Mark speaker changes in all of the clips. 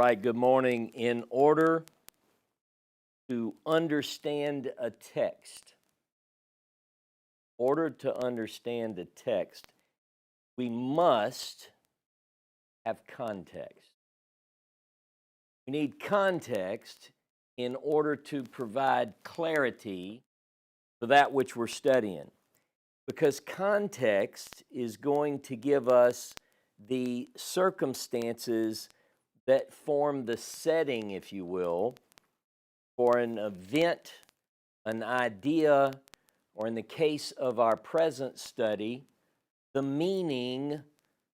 Speaker 1: right, good morning. In order to understand a text, we must have context. We need context in order to provide clarity for that which we're studying, because context is going to give us the circumstances that form the setting, if you will, for an event, an idea, or in the case of our present study, the meaning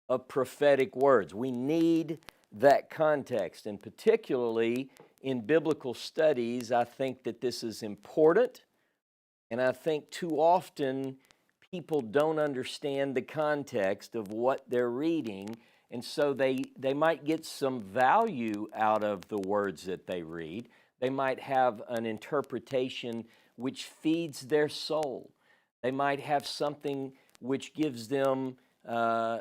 Speaker 1: of prophetic words. We need that context, and particularly in biblical studies, I think that this is important, and I think too often people don't understand the context of what they're reading, and so they might get some value out of the words that they read. They might have an interpretation which feeds their soul. They might have something which gives them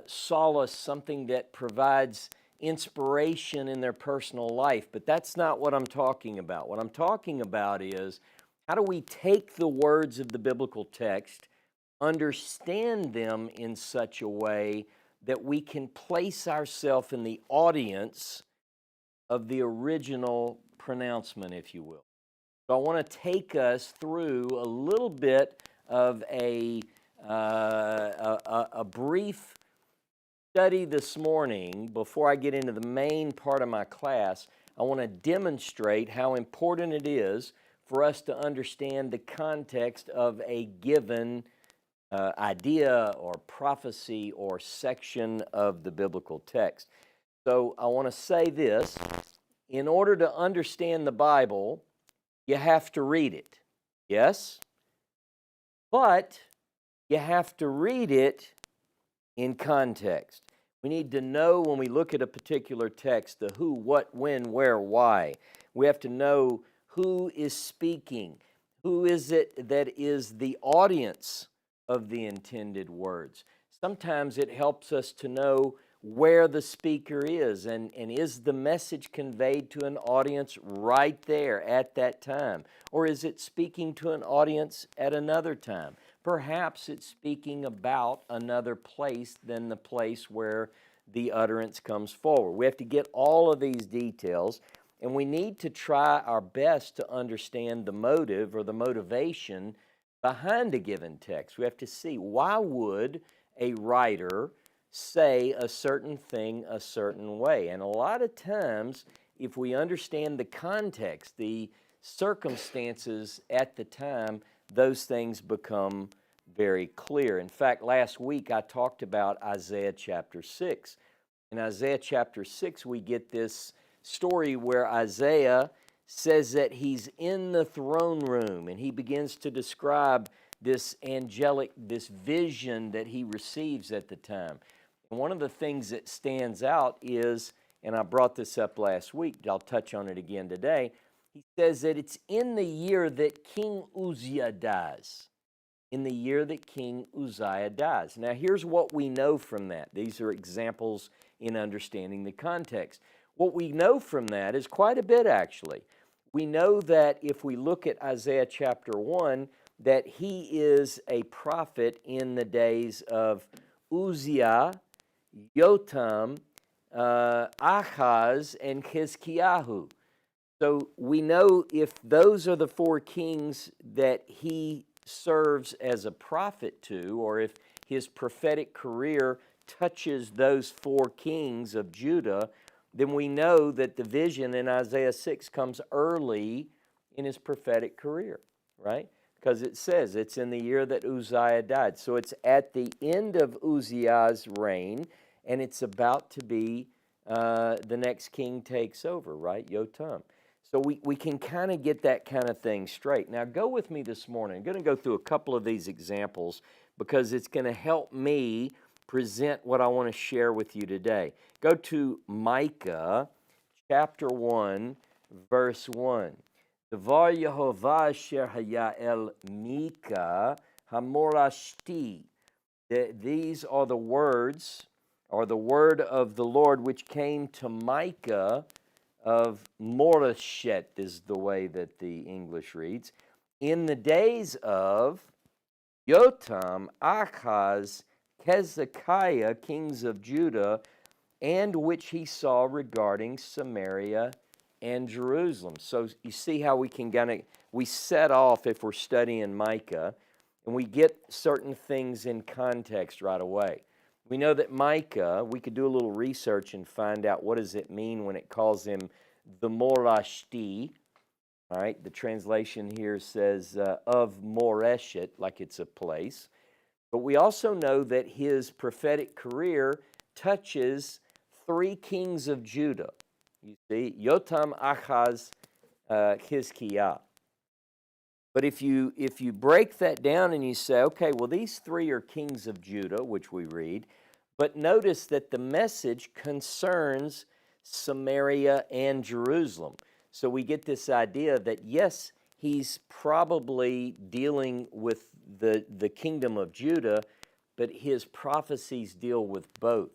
Speaker 1: solace, something that provides inspiration in their personal life. But that's not what I'm talking about. What I'm talking about is, how do we take the words of the biblical text, understand them in such a way that we can place ourselves in the audience of the original pronouncement, if you will. So I want to take us through a little bit of a brief study this morning. Before I get into the main part of my class, I want to demonstrate how important it is for us to understand the context of a given idea or prophecy or section of the biblical text. So I want to say this: in order to understand the Bible, you have to read it, yes? But you have to read it in context. We need to know, when we look at a particular text, the who, what, when, where, why. We have to know who is speaking. Who is it that is the audience of the intended words? Sometimes it helps us to know where the speaker is, and is the message conveyed to an audience right there at that time? Or is it speaking to an audience at another time? Perhaps it's speaking about another place than the place where the utterance comes forward. We have to get all of these details, and we need to try our best to understand the motive or the motivation behind a given text. We have to see, why would a writer say a certain thing a certain way? And a lot of times, if we understand the context, the circumstances at the time, those things become very clear. In fact, last week I talked about Isaiah chapter 6. In Isaiah chapter 6, we get this story where Isaiah says that he's in the throne room, and he begins to describe this angelic, this vision that he receives at the time. And one of the things that stands out is, and I brought this up last week, I'll touch on it again today, he says that it's in the year that King Uzziah dies. In the year that King Uzziah dies. Now here's what we know from that. These are examples in understanding the context. What we know from that is quite a bit, actually. We know that if we look at Isaiah chapter 1, that he is a prophet in the days of Uzziah, Jotham, Ahaz, and Hezekiah. So we know if those are the four kings that he serves as a prophet to, or if his prophetic career touches those four kings of Judah, then we know that the vision in Isaiah 6 comes early in his prophetic career, right? Because it says it's in the year that Uzziah died. So it's at the end of Uzziah's reign, and it's about to be the next king takes over, right? Jotham. So we can kind of get that kind of thing straight. Now go with me this morning. I'm going to go through a couple of these examples because it's going to help me present what I want to share with you today. Go to Micah chapter 1, verse 1. Devar Yehovah asher haya el Micah hamorashti. These are the words, or the word of the Lord which came to Micah of Moreshet is the way that the English reads. In the days of Jotam, Achaz, Hezekiah, kings of Judah, and which he saw regarding Samaria and Jerusalem. So you see how we set off if we're studying Micah, and we get certain things in context right away. We know that Micah, we could do a little research and find out what does it mean when it calls him the Morashti. All right, the translation here says of Moreshet, like it's a place. But we also know that his prophetic career touches 3 kings of Judah. You see, Yotam, Achaz, Hizkiah. But if you break that down and you say, okay, well, these 3 are kings of Judah, which we read, but notice that the message concerns Samaria and Jerusalem. So we get this idea that, yes, he's probably dealing with the kingdom of Judah, but his prophecies deal with both.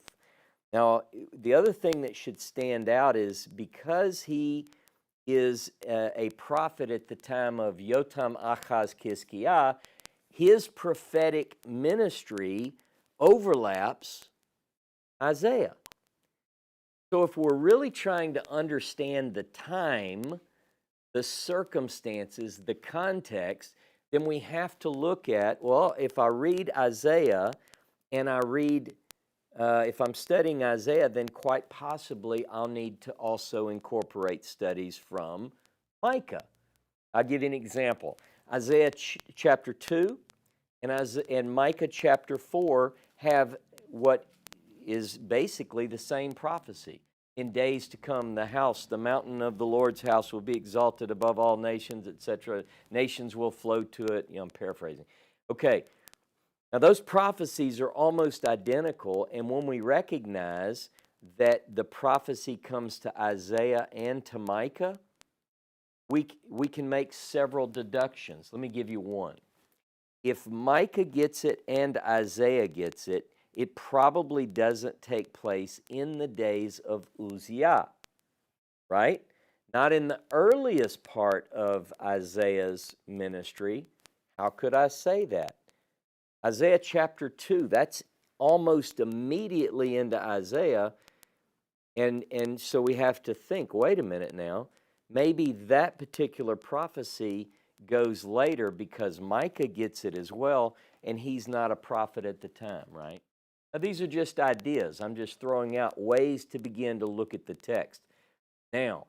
Speaker 1: Now, the other thing that should stand out is because he is a prophet at the time of Yotam, Achaz, Hizkiah, his prophetic ministry overlaps Isaiah. So if we're really trying to understand the time, the circumstances, the context, then we have to look at, well, if I read Isaiah and I read, if I'm studying Isaiah, then quite possibly I'll need to also incorporate studies from Micah. I'll give you an example. Isaiah chapter 2 and Micah chapter 4 have what is basically the same prophecy. In days to come, the mountain of the Lord's house will be exalted above all nations, etc. Nations will flow to it. I'm paraphrasing. Okay, now those prophecies are almost identical, and when we recognize that the prophecy comes to Isaiah and to Micah, we can make several deductions. Let me give you one. If Micah gets it and Isaiah gets it, it probably doesn't take place in the days of Uzziah, right? Not in the earliest part of Isaiah's ministry. How could I say that? Isaiah chapter 2, that's almost immediately into Isaiah, and so we have to think, wait a minute now, maybe that particular prophecy goes later because Micah gets it as well, and he's not a prophet at the time, right? Now, these are just ideas. I'm just throwing out ways to begin to look at the text. Now,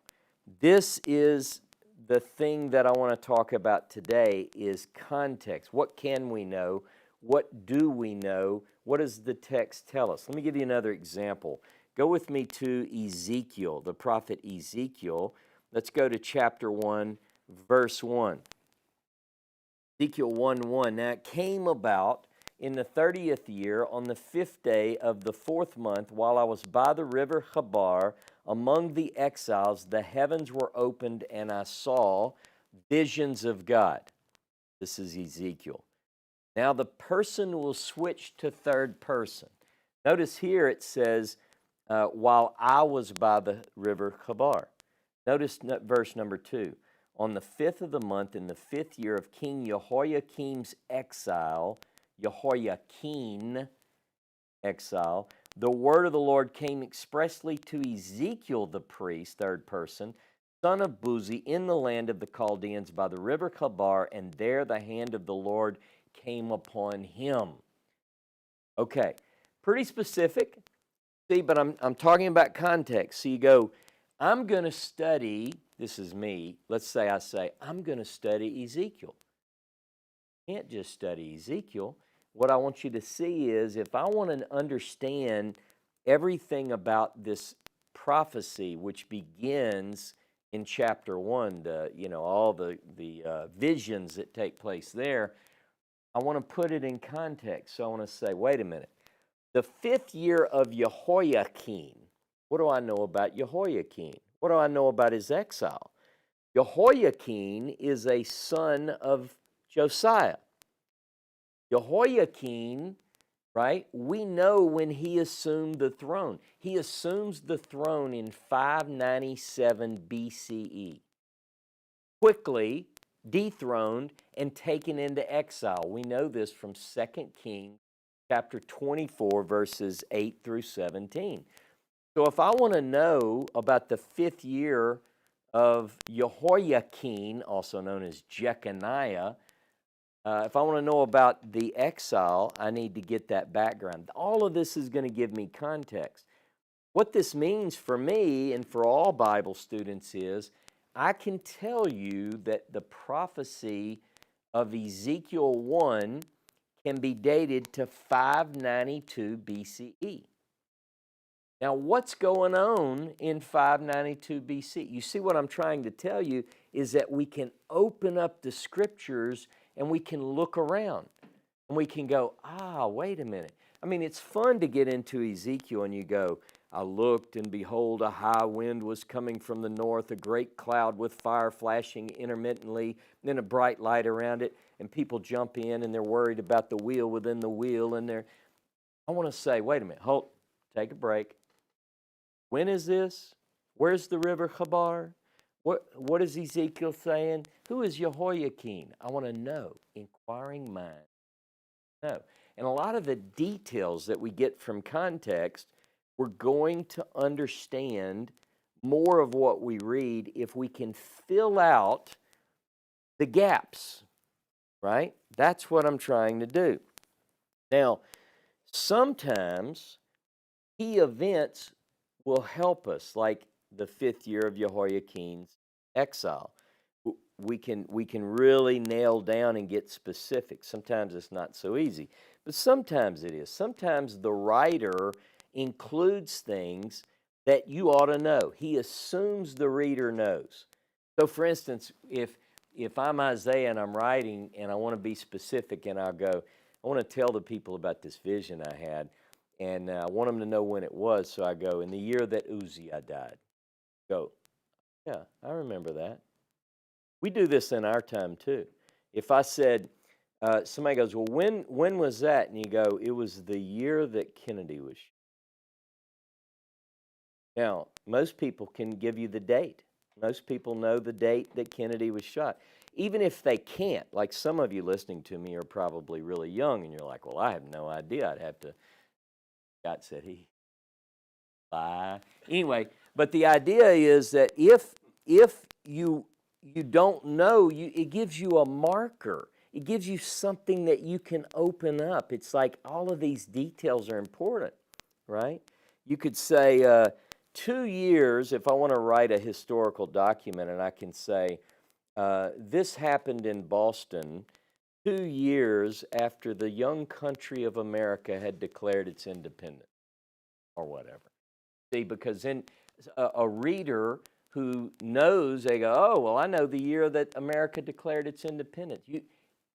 Speaker 1: this is the thing that I want to talk about today is context. What can we know? What do we know? What does the text tell us? Let me give you another example. Go with me to Ezekiel, the prophet Ezekiel. Let's go to chapter 1, verse 1. Ezekiel 1:1. Now it came about in the 30th year, on the 5th day of the 4th month, while I was by the river Chabar, among the exiles, the heavens were opened, and I saw visions of God. This is Ezekiel. Now the person will switch to third person. Notice here it says, while I was by the river Chabar. Notice verse number 2. On the 5th of the month, in the 5th year of King Jehoiakim's exile, Jehoiakim exile, the word of the Lord came expressly to Ezekiel the priest, third person, son of Buzi, in the land of the Chaldeans by the river Chabar, and there the hand of the Lord came upon him. Okay, pretty specific. See, but I'm talking about context. So you go, I'm going to study, this is me, let's say I say, I'm going to study Ezekiel. You can't just study Ezekiel. What I want you to see is if I want to understand everything about this prophecy, which begins in chapter 1, all the visions that take place there, I want to put it in context. So I want to say, wait a minute. The 5th year of Jehoiakim, what do I know about Jehoiakim? What do I know about his exile? Jehoiakim is a son of Josiah. Jehoiakim right? We know when he assumed the throne. He assumes the throne in 597 BCE. Quickly dethroned and taken into exile. We know this from 2 Kings chapter 24, verses 8 through 17. So if I want to know about the 5th year of Jehoiakim, also known as Jeconiah, if I want to know about the exile, I need to get that background. All of this is going to give me context. What this means for me and for all Bible students is I can tell you that the prophecy of Ezekiel 1 can be dated to 592 BCE. Now, what's going on in 592 BC? You see, what I'm trying to tell you is that we can open up the scriptures and we can look around and we can go, wait a minute. I mean, it's fun to get into Ezekiel and you go, I looked and behold, a high wind was coming from the north, a great cloud with fire flashing intermittently, and then a bright light around it, and people jump in and they're worried about the wheel within the wheel, and I want to say, wait a minute, hold, take a break. When is this? Where's the river Chabar? What is Ezekiel saying? Who is Jehoiakim? I want to know. Inquiring mind. No. And a lot of the details that we get from context, we're going to understand more of what we read if we can fill out the gaps, right? That's what I'm trying to do. Now, sometimes key events will help us, like the 5th year of Jehoiakim's exile. We can really nail down and get specific. Sometimes it's not so easy, but sometimes it is. Sometimes the writer includes things that you ought to know. He assumes the reader knows. So, for instance, if I'm Isaiah and I'm writing and I want to be specific and I'll go, I want to tell the people about this vision I had, and I want them to know when it was, so I go, in the year that Uzziah died. Go, yeah, I remember that. We do this in our time too. If I said, somebody goes, well, when was that? And you go, it was the year that Kennedy was shot. Now, most people can give you the date. Most people know the date that Kennedy was shot. Even if they can't, like some of you listening to me are probably really young, and you're like, well, I have no idea. I'd have to, Scott said he, bye. Anyway, but the idea is that if you don't know, it gives you a marker. It gives you something that you can open up. It's like all of these details are important, right? You could say 2 years, if I want to write a historical document, and I can say, this happened in Boston 2 years after the young country of America had declared its independence, or whatever. See, because then a reader who knows, they go, oh, well, I know the year that America declared its independence.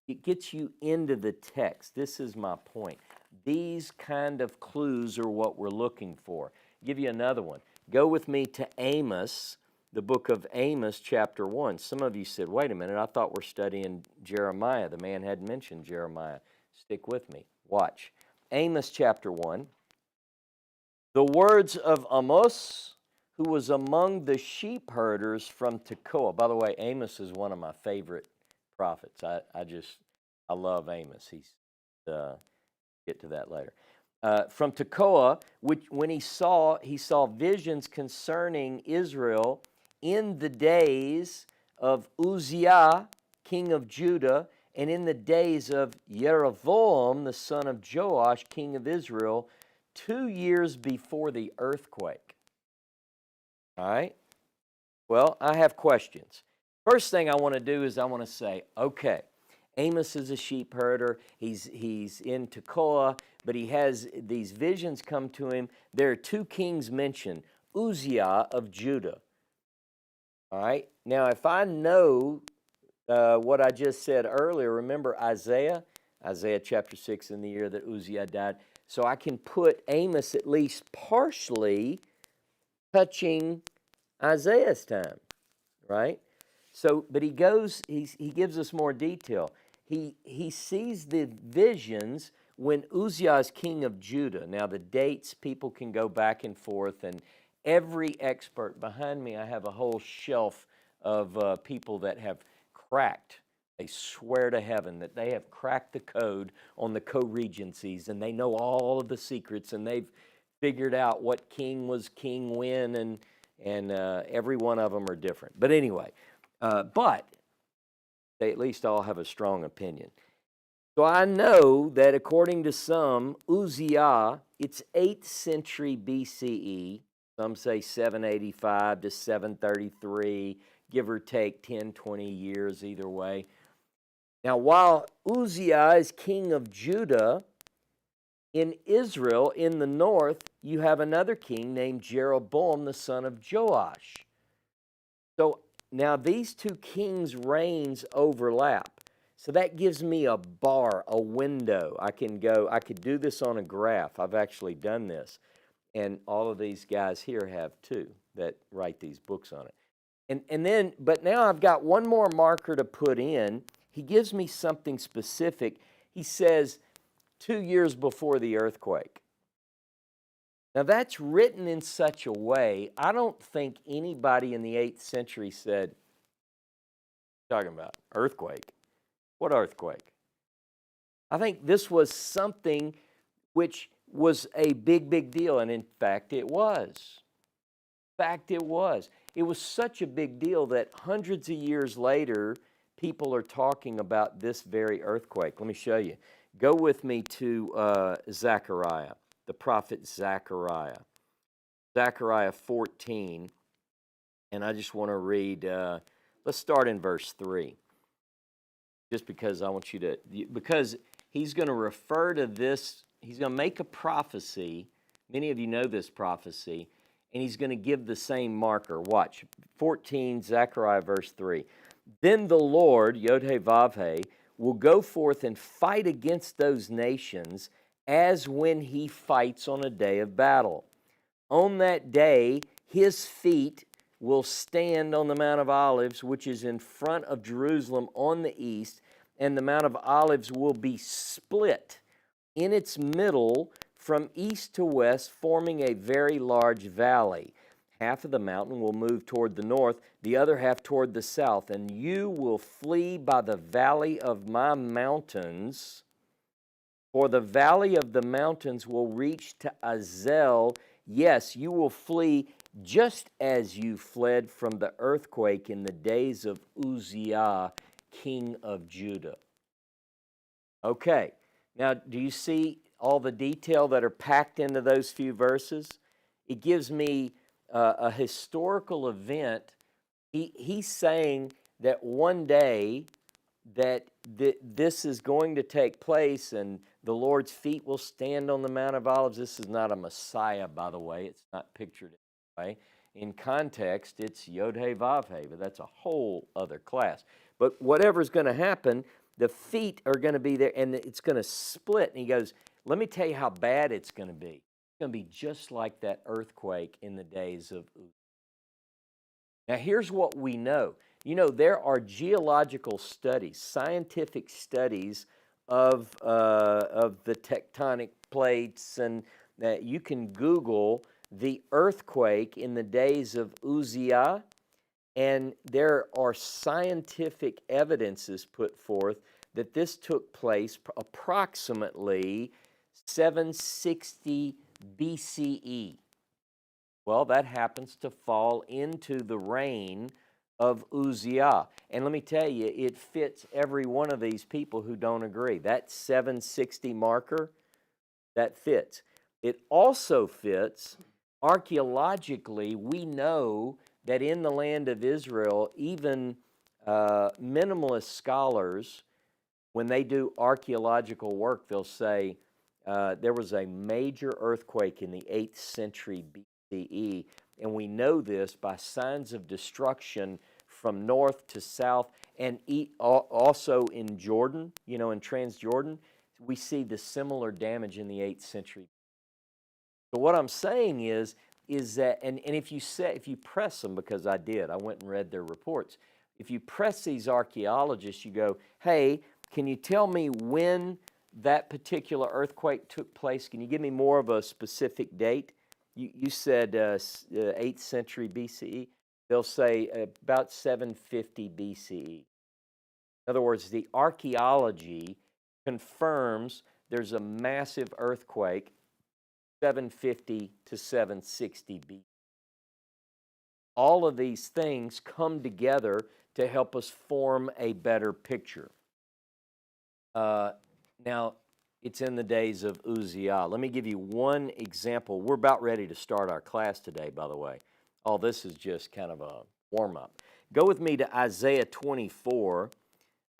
Speaker 1: It gets you into the text. This is my point. These kind of clues are what we're looking for. I'll give you another one. Go with me to Amos, the book of Amos, chapter 1. Some of you said, wait a minute, I thought we're studying Jeremiah. The man had mentioned Jeremiah. Stick with me. Watch. Amos, chapter 1. The words of Amos, who was among the sheep herders from Tekoa. By the way, Amos is one of my favorite prophets. I love Amos. Get to that later. From Tekoa, when he saw visions concerning Israel in the days of Uzziah, king of Judah, and in the days of Jeroboam, the son of Joash, king of Israel, 2 years before the earthquake. All right? Well, I have questions. First thing I want to do is I want to say, okay, Amos is a sheep herder. He's in Tekoa, but he has these visions come to him. There are 2 kings mentioned, Uzziah of Judah. All right? Now, if I know what I just said earlier, remember Isaiah chapter 6, in the year that Uzziah died. So I can put Amos at least partially touching Isaiah's time, right? So, but he gives us more detail. He sees the visions when Uzziah is king of Judah, now the dates, people can go back and forth, and every expert behind me, I have a whole shelf of people that have cracked. They swear to heaven that they have cracked the code on the co-regencies, and they know all of the secrets, and they've figured out what king was king when, and every one of them are different. But anyway, but they at least all have a strong opinion. So I know that according to some, Uzziah, it's 8th century BCE. Some say 785 to 733, give or take 10, 20 years either way. Now, while Uzziah is king of Judah, in Israel, in the north, you have another king named Jeroboam, the son of Joash. So now these two kings' reigns overlap. So that gives me a bar, a window. I could do this on a graph. I've actually done this. And all of these guys here have too, that write these books on it. But now I've got one more marker to put in. He gives me something specific. He says 2 years before the earthquake. Now that's written in such a way, I don't think anybody in the 8th century said, talking about earthquake. What earthquake? I think this was something which was a big, big deal, and in fact it was. It was such a big deal that hundreds of years later, people are talking about this very earthquake. Let me show you. Go with me to Zephaniah, the prophet Zephaniah. Zephaniah 14, and I just want to read, let's start in verse 3. Just because I want you to, because he's going to refer to this, he's going to make a prophecy. Many of you know this prophecy, and he's going to give the same marker. Watch, 14, Zechariah verse 3. Then the Lord, Yod-Heh-Vav-Heh, will go forth and fight against those nations as when he fights on a day of battle. On that day, his feet will stand on the Mount of Olives, which is in front of Jerusalem on the east, and the Mount of Olives will be split in its middle from east to west, forming a very large valley. Half of the mountain will move toward the north, the other half toward the south, and you will flee by the valley of my mountains, for the valley of the mountains will reach to Azel. Yes, you will flee just as you fled from the earthquake in the days of Uzziah, king of Judah. Okay, now do you see all the detail that are packed into those few verses? It gives me a historical event. He's saying that one day that this is going to take place and the Lord's feet will stand on the Mount of Olives. This is not a Messiah, by the way. It's not pictured that way. In context, it's Yod-Heh-Vav-Heh, but that's a whole other class. But whatever's going to happen, the feet are going to be there, and it's going to split. And he goes, let me tell you how bad it's going to be. It's going to be just like that earthquake in the days of Uzziah. Now, here's what we know. You know, there are geological studies, scientific studies of the tectonic plates, and that you can Google the earthquake in the days of Uzziah, and there are scientific evidences put forth that this took place approximately 760 BCE. Well, that happens to fall into the reign of Uzziah. And let me tell you, it fits every one of these people who don't agree. That 760 marker, that fits. It also fits, archaeologically, we know that in the land of Israel, even minimalist scholars, when they do archaeological work, they'll say there was a major earthquake in the 8th century BCE, and we know this by signs of destruction from north to south, and also in Jordan, you know, in Transjordan, we see the similar damage in the 8th century. So what I'm saying is that, and if you press them, because I did, I went and read their reports, if you press these archaeologists, you go, hey, can you tell me when that particular earthquake took place? Can you give me more of a specific date? You said 8th century BCE. They'll say about 750 BCE. In other words, the archaeology confirms there's a massive earthquake 750 to 760 BC. All of these things come together to help us form a better picture. Now, it's in the days of Uzziah. Let me give you one example. We're about ready to start our class today, by the way. All this is just kind of a warm-up. Go with me to Isaiah 24.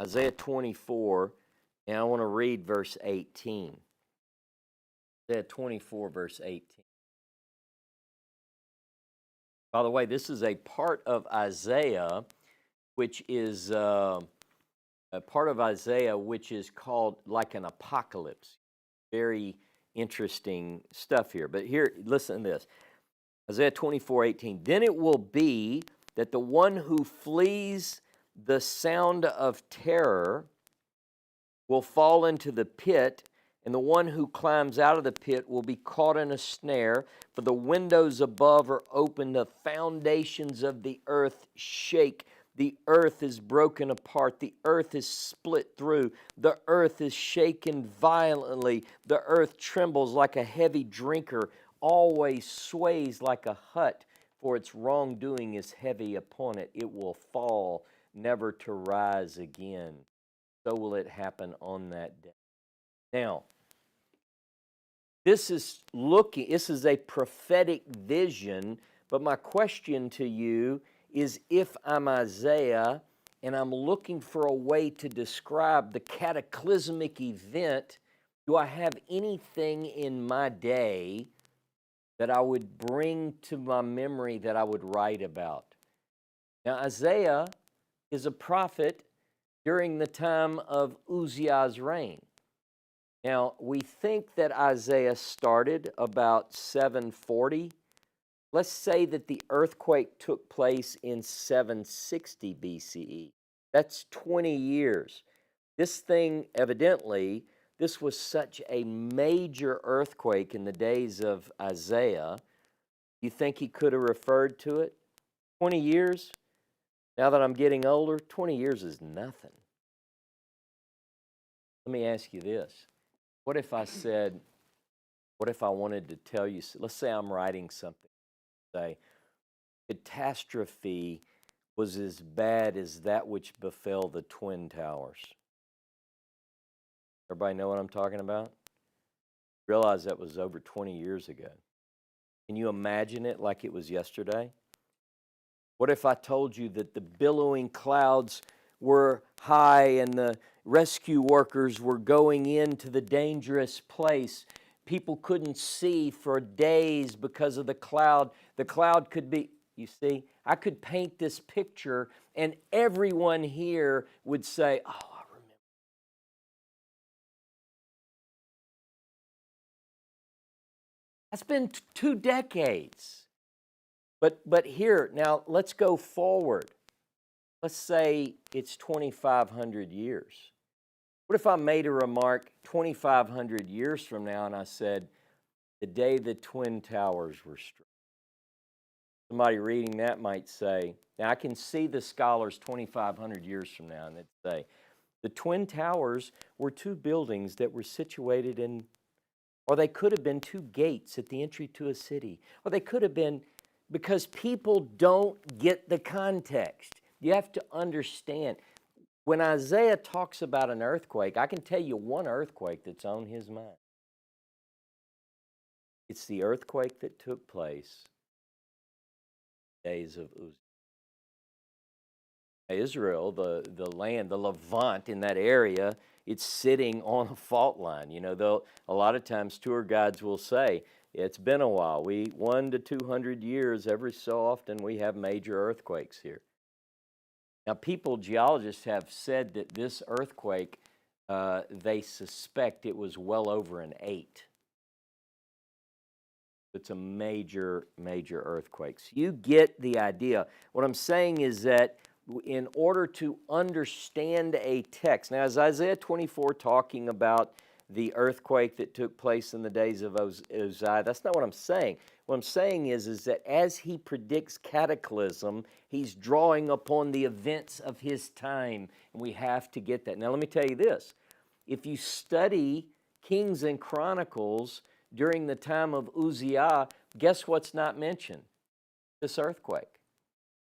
Speaker 1: Isaiah 24, and I want to read verse 18. Isaiah 24, verse 18. By the way, this is a part of Isaiah which is a part of Isaiah which is called like an apocalypse. Very interesting stuff here. But here, listen to this. Isaiah 24:18. Then it will be that the one who flees the sound of terror will fall into the pit, and the one who climbs out of the pit will be caught in a snare, for the windows above are open, the foundations of the earth shake. The earth is broken apart. The earth is split through. The earth is shaken violently. The earth trembles like a heavy drinker, always sways like a hut, for its wrongdoing is heavy upon it. It will fall, never to rise again. So will it happen on that day. Now, this is a prophetic vision, but my question to you is, if I'm Isaiah and I'm looking for a way to describe the cataclysmic event, do I have anything in my day that I would bring to my memory that I would write about? Now, Isaiah is a prophet during the time of Uzziah's reign. Now, we think that Isaiah started about 740. Let's say that the earthquake took place in 760 BCE. That's 20 years. This thing, evidently, this was such a major earthquake in the days of Isaiah. You think he could have referred to it? 20 years? Now that I'm getting older, 20 years is nothing. Let me ask you this. What if I wanted to tell you, let's say I'm writing something, say, catastrophe was as bad as that which befell the Twin Towers. Everybody know what I'm talking about? Realize that was over 20 years ago. Can you imagine it like it was yesterday? What if I told you that the billowing clouds were high and the rescue workers were going into the dangerous place? People couldn't see for days because of the cloud. The cloud could be, you see, I could paint this picture and everyone here would say, oh, I remember. That's been 2 decades. But here, now let's go forward. Let's say it's 2,500 years. What if I made a remark 2,500 years from now and I said, the day the Twin Towers were struck? Somebody reading that might say, now I can see the scholars 2,500 years from now, and they'd say, the Twin Towers were 2 buildings that were situated in, or they could have been 2 gates at the entry to a city, or they could have been, because people don't get the context. You have to understand. When Isaiah talks about an earthquake, I can tell you one earthquake that's on his mind. It's the earthquake that took place in the days of Uzziah. Israel, the land, the Levant in that area, it's sitting on a fault line. You know, a lot of times tour guides will say, it's been a while. 1 to 200 years, every so often we have major earthquakes here. Now, geologists have said that this earthquake, they suspect it was well over an 8. It's a major, major earthquake. So you get the idea. What I'm saying is that in order to understand a text, now is Isaiah 24 talking about the earthquake that took place in the days of Uzziah. That's not what I'm saying. What I'm saying is that as he predicts cataclysm, he's drawing upon the events of his time, and we have to get that. Now, let me tell you this. If you study Kings and Chronicles during the time of Uzziah, guess what's not mentioned? This earthquake.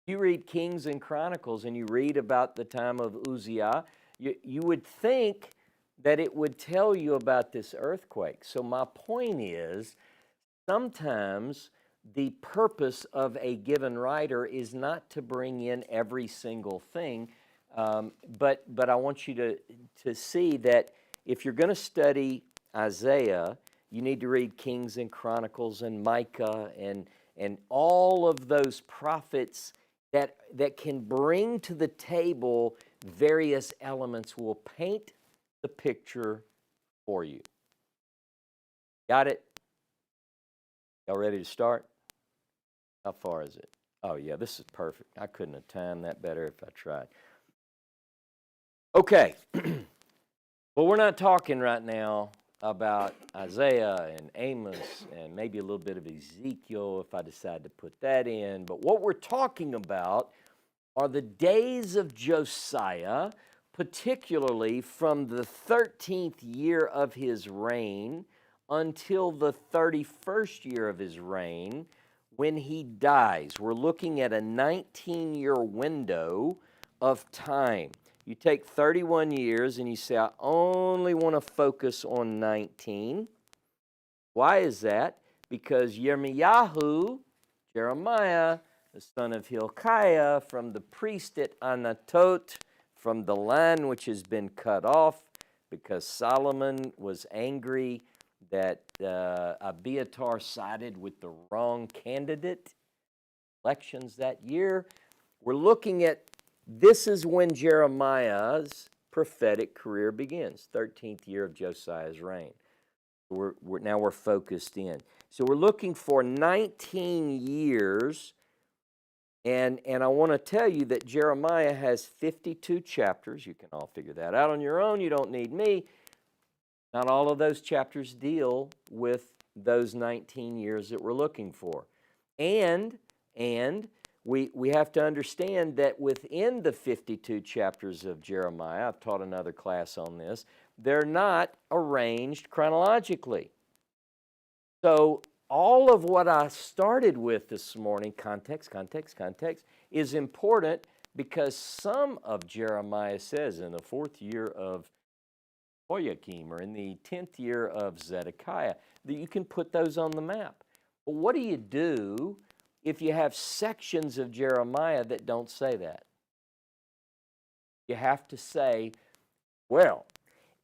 Speaker 1: You read Kings and Chronicles and you read about the time of Uzziah, you would think that it would tell you about this earthquake. So my point is, sometimes the purpose of a given writer is not to bring in every single thing, but I want you to see that if you're going to study Isaiah, you need to read Kings and Chronicles and Micah and all of those prophets that can bring to the table various elements, will paint the picture for you. Got it? Y'all ready to start? How far is it? Oh yeah, this is perfect. I couldn't have timed that better if I tried. Okay. Well, we're not talking right now about Isaiah and Amos and maybe a little bit of Ezekiel if I decide to put that in. But what we're talking about are the days of Josiah, particularly from the 13th year of his reign until the 31st year of his reign, when he dies. We're looking at a 19-year window of time. You take 31 years and you say, I only want to focus on 19. Why is that? Because Jeremiah, the son of Hilkiah, from the priest at Anatot, from the line which has been cut off, because Solomon was angry that Abiathar sided with the wrong candidate. Elections that year. We're looking at, this is when Jeremiah's prophetic career begins, 13th year of Josiah's reign. Now we're focused in. So we're looking for 19 years, and I want to tell you that Jeremiah has 52 chapters. You can all figure that out on your own. You don't need me. Not all of those chapters deal with those 19 years that we're looking for. And we have to understand that within the 52 chapters of Jeremiah, I've taught another class on this, they're not arranged chronologically. So all of what I started with this morning, context, is important because some of Jeremiah says in the 4th year of Joachim or in the 10th year of Zedekiah, that you can put those on the map. But what do you do if you have sections of Jeremiah that don't say that? You have to say, well,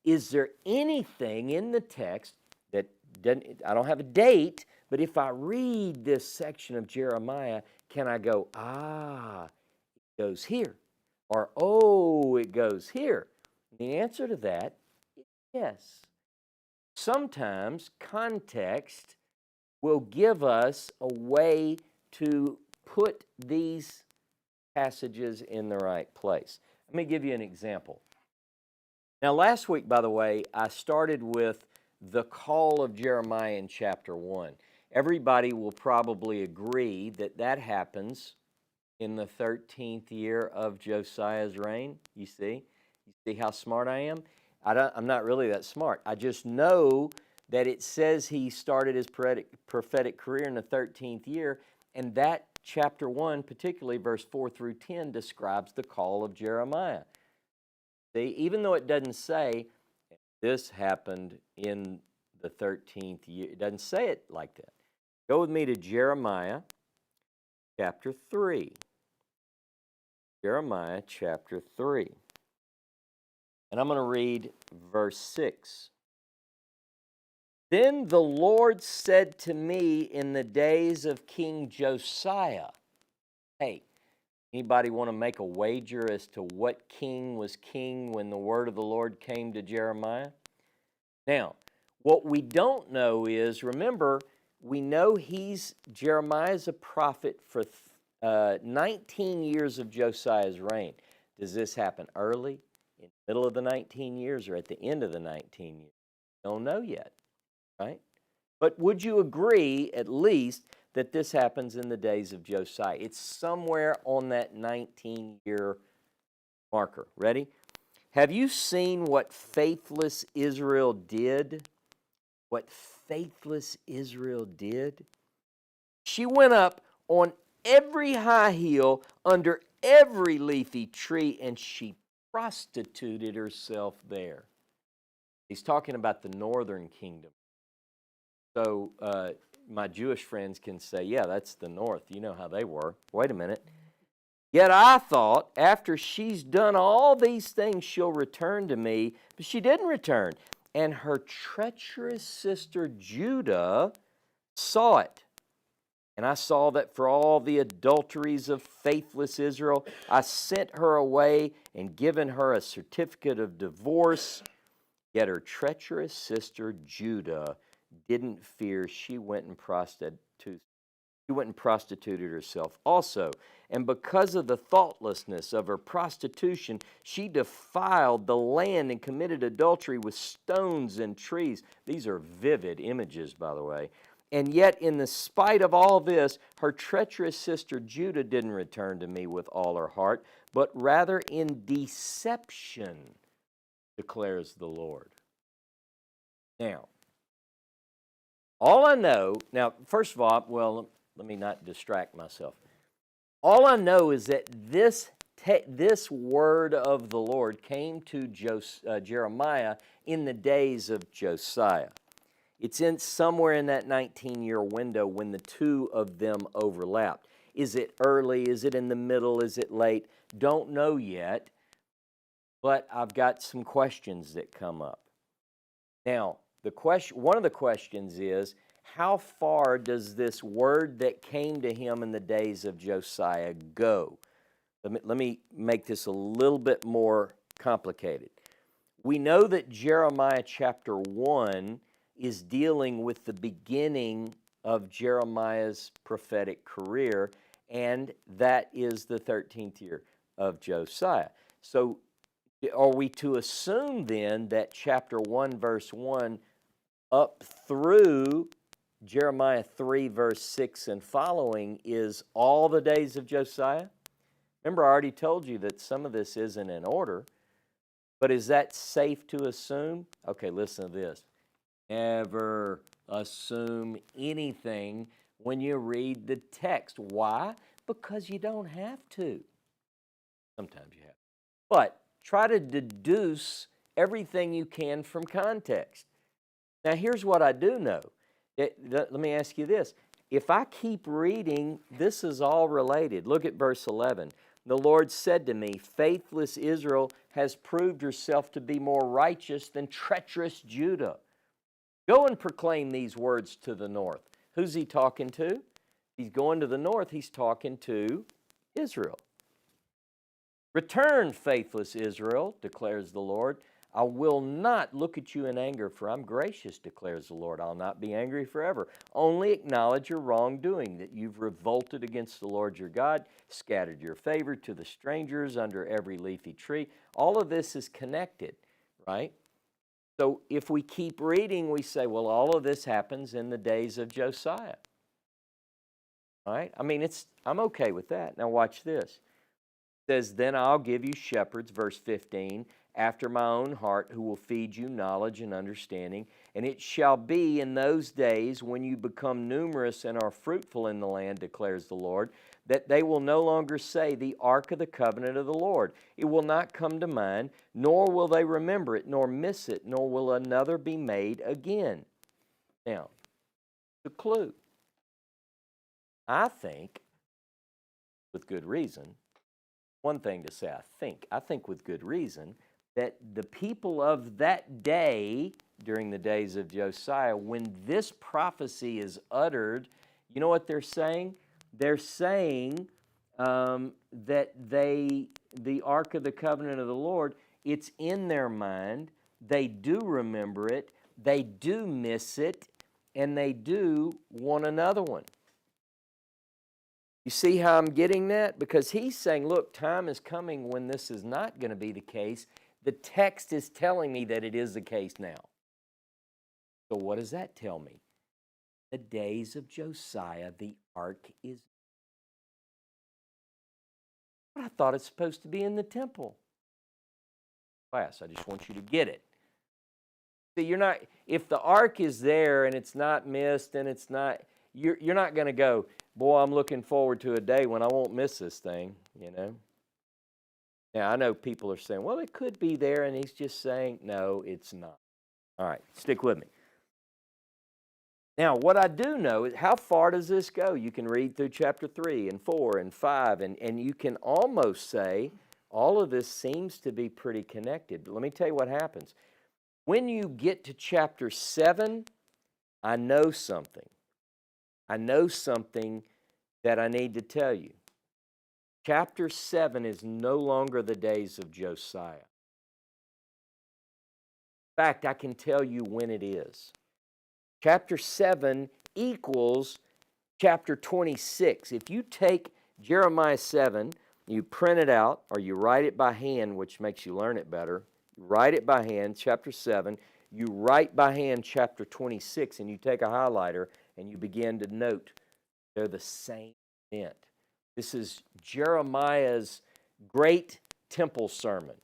Speaker 1: is there anything in the text that doesn't, I don't have a date, but if I read this section of Jeremiah, can I go, it goes here, or oh, it goes here? The answer to that is yes. Sometimes context will give us a way to put these passages in the right place. Let me give you an example. Now, last week, by the way, I started with the call of Jeremiah in chapter 1. Everybody will probably agree that that happens in the 13th year of Josiah's reign. You see? You see how smart I am? I'm not really that smart. I just know that it says he started his prophetic career in the 13th year, and that chapter 1, particularly verse 4 through 10, describes the call of Jeremiah. See, even though it doesn't say this happened in the 13th year, it doesn't say it like that. Go with me to Jeremiah chapter 3. Jeremiah chapter 3. And I'm going to read verse 6. Then the Lord said to me in the days of King Josiah. Hey, anybody want to make a wager as to what king was king when the word of the Lord came to Jeremiah? Now, what we don't know is, remember, we know Jeremiah's a prophet for 19 years of Josiah's reign. Does this happen early, in the middle of the 19 years, or at the end of the 19 years? Don't know yet, right? But would you agree, at least, that this happens in the days of Josiah? It's somewhere on that 19-year marker. Ready? Have you seen what faithless Israel did? What faithless Israel did? She went up on every high hill, under every leafy tree, and she prostituted herself there. He's talking about the northern kingdom. So my Jewish friends can say, yeah, that's the north. You know how they were. Wait a minute. Yet I thought, after she's done all these things, she'll return to me. But she didn't return. And her treacherous sister Judah saw it. And I saw that for all the adulteries of faithless Israel, I sent her away and given her a certificate of divorce. Yet her treacherous sister Judah didn't fear. She went and prostituted herself also. And because of the thoughtlessness of her prostitution, she defiled the land and committed adultery with stones and trees. These are vivid images, by the way. And yet, in the spite of all this, her treacherous sister Judah didn't return to me with all her heart, but rather in deception, declares the Lord. Now, all I know, first of all, well, let me not distract myself. All I know is that this word of the Lord came to Jeremiah in the days of Josiah. It's somewhere in that 19-year window when the two of them overlapped. Is it early? Is it in the middle? Is it late? Don't know yet, but I've got some questions that come up. Now, one of the questions is, how far does this word that came to him in the days of Josiah go? Let me make this a little bit more complicated. We know that Jeremiah chapter 1 is dealing with the beginning of Jeremiah's prophetic career, and that is the 13th year of Josiah. So are we to assume then that chapter 1, verse 1, up through Jeremiah 3, verse 6 and following is all the days of Josiah? Remember, I already told you that some of this isn't in order, but is that safe to assume? Okay, listen to this. Never assume anything when you read the text. Why? Because you don't have to. Sometimes you have. But try to deduce everything you can from context. Now, here's what I do know. Let me ask you this. If I keep reading, this is all related. Look at verse 11. The Lord said to me, faithless Israel has proved herself to be more righteous than treacherous Judah. Go and proclaim these words to the north. Who's he talking to? He's going to the north. He's talking to Israel. Return, faithless Israel, declares the Lord. I will not look at you in anger, for I'm gracious, declares the Lord. I'll not be angry forever. Only acknowledge your wrongdoing, that you've revolted against the Lord your God, scattered your favor to the strangers under every leafy tree. All of this is connected, right? So if we keep reading, we say, well, all of this happens in the days of Josiah. All right? I mean, I'm okay with that. Now watch this. It says, then I'll give you shepherds, verse 15, after my own heart, who will feed you knowledge and understanding. And it shall be in those days when you become numerous and are fruitful in the land, declares the Lord, that they will no longer say, the ark of the covenant of the Lord. It will not come to mind, nor will they remember it, nor miss it, nor will another be made again. Now, the clue. I think, with good reason, one thing to say, I think with good reason, that the people of that day, during the days of Josiah, when this prophecy is uttered, you know what they're saying? They're saying that the Ark of the Covenant of the Lord, it's in their mind, they do remember it, they do miss it, and they do want another one. You see how I'm getting that? Because he's saying, look, time is coming when this is not going to be the case. The text is telling me that it is the case now. So what does that tell me? The days of Josiah, the ark is. But I thought it's supposed to be in the temple. Class, I just want you to get it. See, you're not, if the ark is there and it's not missed and it's not, you're not going to go, boy, I'm looking forward to a day when I won't miss this thing, you know. Now, I know people are saying, well, it could be there, and he's just saying, no, it's not. All right, stick with me. Now, what I do know is, how far does this go? You can read through chapter 3 and 4 and 5, and you can almost say all of this seems to be pretty connected. But let me tell you what happens. When you get to chapter 7, I know something. I know something that I need to tell you. Chapter 7 is no longer the days of Josiah. In fact, I can tell you when it is. Chapter 7 equals chapter 26. If you take Jeremiah 7, you print it out, or you write it by hand, which makes you learn it better. You write it by hand, chapter 7. You write by hand chapter 26, and you take a highlighter, and you begin to note they're the same event. This is Jeremiah's great temple sermon.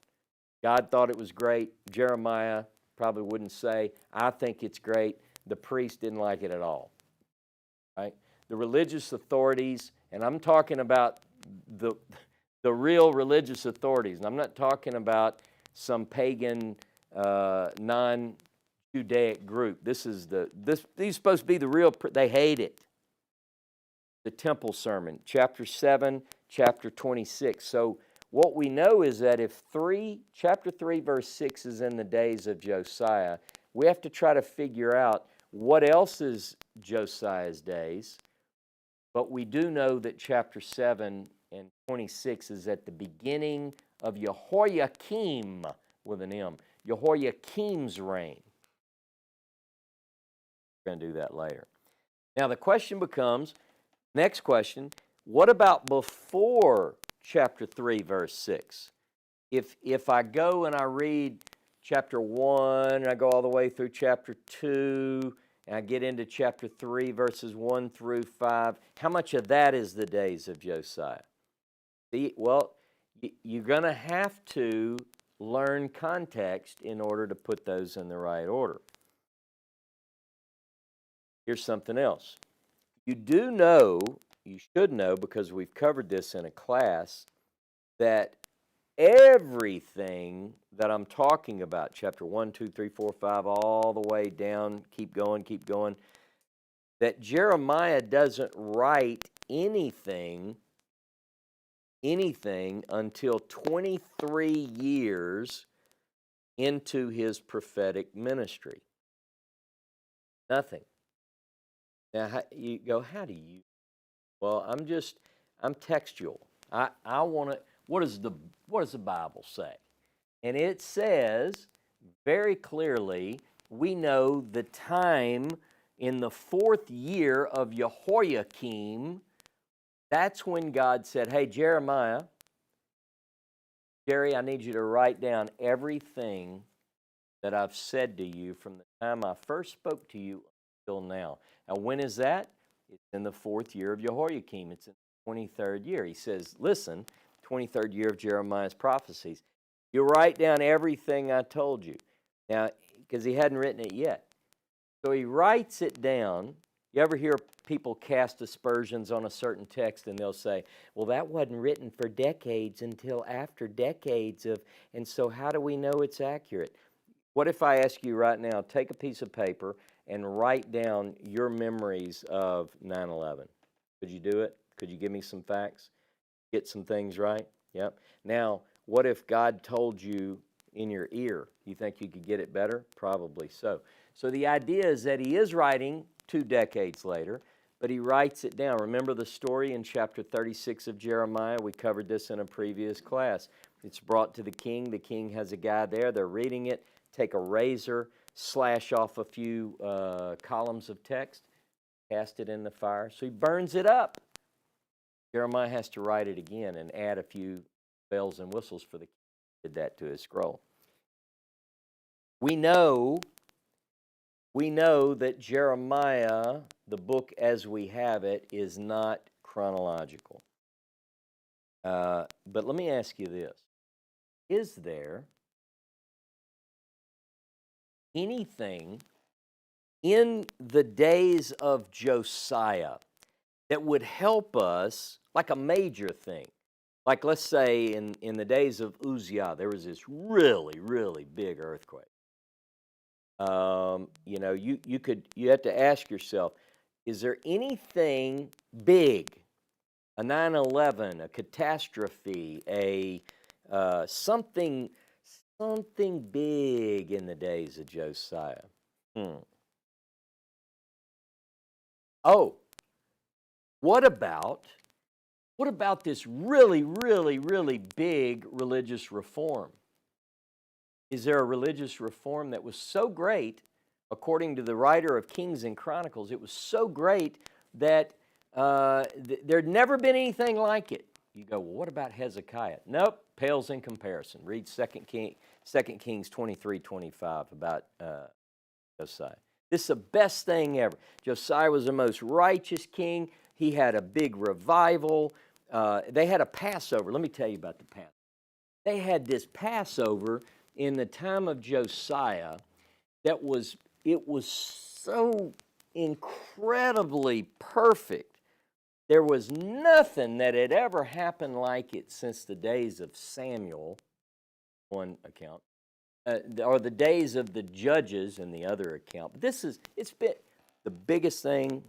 Speaker 1: God thought it was great. Jeremiah probably wouldn't say, I think it's great. The priest didn't like it at all. Right? The religious authorities, and I'm talking about the real religious authorities, and I'm not talking about some pagan, non-Judaic group. These are supposed to be the real, they hate it. The temple sermon, chapter 7, chapter 26. So what we know is that if chapter 3, verse 6 is in the days of Josiah, we have to try to figure out what else is Josiah's days. But we do know that chapter 7 and 26 is at the beginning of Jehoiakim, with an M, Jehoiakim's reign. We're going to do that later. Now the question becomes, next question, what about before chapter 3, verse 6? If I go and I read chapter 1, and I go all the way through chapter 2, and I get into chapter 3, verses 1 through 5, how much of that is the days of Josiah? Well, you're going to have to learn context in order to put those in the right order. Here's something else. You do know, you should know, because we've covered this in a class, that everything that I'm talking about, chapter 1, 2, 3, 4, 5, all the way down, keep going, that Jeremiah doesn't write anything until 23 years into his prophetic ministry. Nothing. Now, you go, how do you? Well, I'm textual. I want to, what does the Bible say? And it says very clearly, we know the time in the 4th year of Jehoiakim, that's when God said, hey, Jerry, I need you to write down everything that I've said to you from the time I first spoke to you until now. Now, when is that? It's in the 4th year of Jehoiakim. It's in the 23rd year. He says, listen, 23rd year of Jeremiah's prophecies. You write down everything I told you. Now, because he hadn't written it yet. So he writes it down. You ever hear people cast aspersions on a certain text and they'll say, well, that wasn't written for decades until after decades of, and so how do we know it's accurate? What if I ask you right now, take a piece of paper and write down your memories of 9/11? Could you do it? Could you give me some facts? Get some things right? Yep. Now, what if God told you in your ear? You think you could get it better? Probably so. So the idea is that he is writing 2 decades later, but he writes it down. Remember the story in chapter 36 of Jeremiah? We covered this in a previous class. It's brought to the king. The king has a guy there. They're reading it. Take a razor, slash off a few columns of text, cast it in the fire. So he burns it up. Jeremiah has to write it again and add a few bells and whistles for the king. Did that to his scroll. We know we know that Jeremiah, the book as we have it, is not chronological. But let me ask you this. Is there anything in the days of Josiah that would help us, like a major thing? Like, let's say in the days of Uzziah, there was this really, really big earthquake. You have to ask yourself, is there anything big, a 9/11, a catastrophe, something big in the days of Josiah? Oh, what about this really, really, really big religious reform? Is there a religious reform that was so great, according to the writer of Kings and Chronicles, it was so great that there'd never been anything like it? You go, well, what about Hezekiah? Nope, pales in comparison. Read 2 Kings 23-25 about Josiah. This is the best thing ever. Josiah was the most righteous king. He had a big revival. They had a Passover. Let me tell you about the Passover. They had this Passover in the time of Josiah it was so incredibly perfect. There was nothing that had ever happened like it since the days of Samuel, one account, or the days of the judges in the other account. But it's been the biggest thing.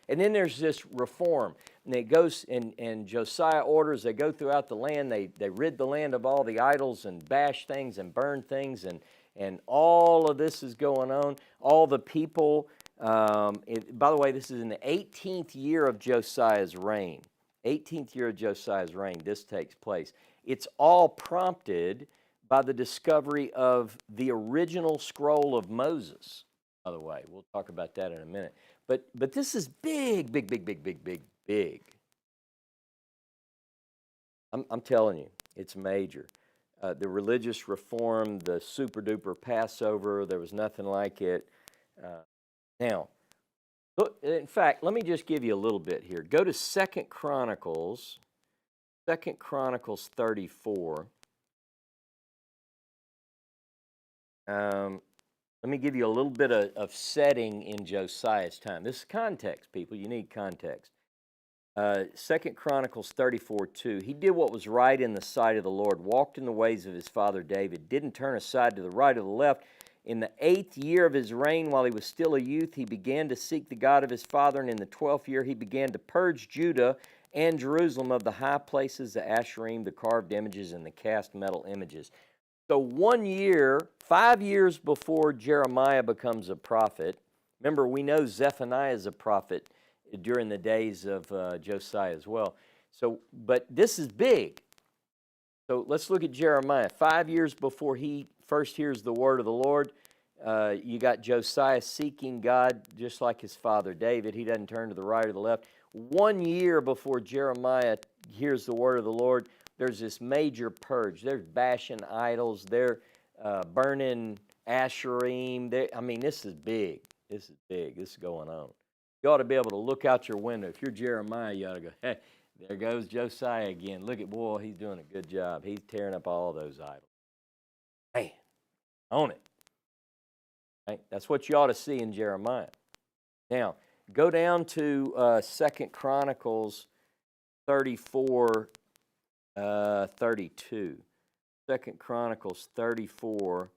Speaker 1: And then there's this reform, and it goes, and Josiah orders, they go throughout the land, they rid the land of all the idols and bash things and burn things, and all of this is going on. All the people, by the way, this is in the 18th year of Josiah's reign. 18th year of Josiah's reign, this takes place. It's all prompted by the discovery of the original scroll of Moses, by the way. We'll talk about that in a minute. But this is big, big, big, big, big, big, big. I'm telling you, it's major. The religious reform, the super duper Passover, there was nothing like it. Now, look, in fact, let me just give you a little bit here. Go to 2 Chronicles 34. Let me give you a little bit of setting in Josiah's time. This is context, people. You need context. 2 Chronicles 34:2. He did what was right in the sight of the Lord, walked in the ways of his father David, didn't turn aside to the right or the left. In the 8th year of his reign, while he was still a youth, he began to seek the God of his father, and in the 12th year he began to purge Judah and Jerusalem of the high places, the Asherim, the carved images, and the cast metal images. So 1 year, 5 years before Jeremiah becomes a prophet, remember we know Zephaniah is a prophet during the days of Josiah as well. So, but this is big. So let's look at Jeremiah. 5 years before he first hears the word of the Lord, you got Josiah seeking God just like his father David. He doesn't turn to the right or the left. 1 year before Jeremiah hears the word of the Lord, there's this major purge. They're bashing idols. They're burning Asherim. This is big. This is big. This is going on. You ought to be able to look out your window. If you're Jeremiah, you ought to go, hey, there goes Josiah again. Look at, boy, he's doing a good job. He's tearing up all those idols. Man, own it. Right? That's what you ought to see in Jeremiah. Now, go down to 2 Chronicles 34, 32. 2 Chronicles 34,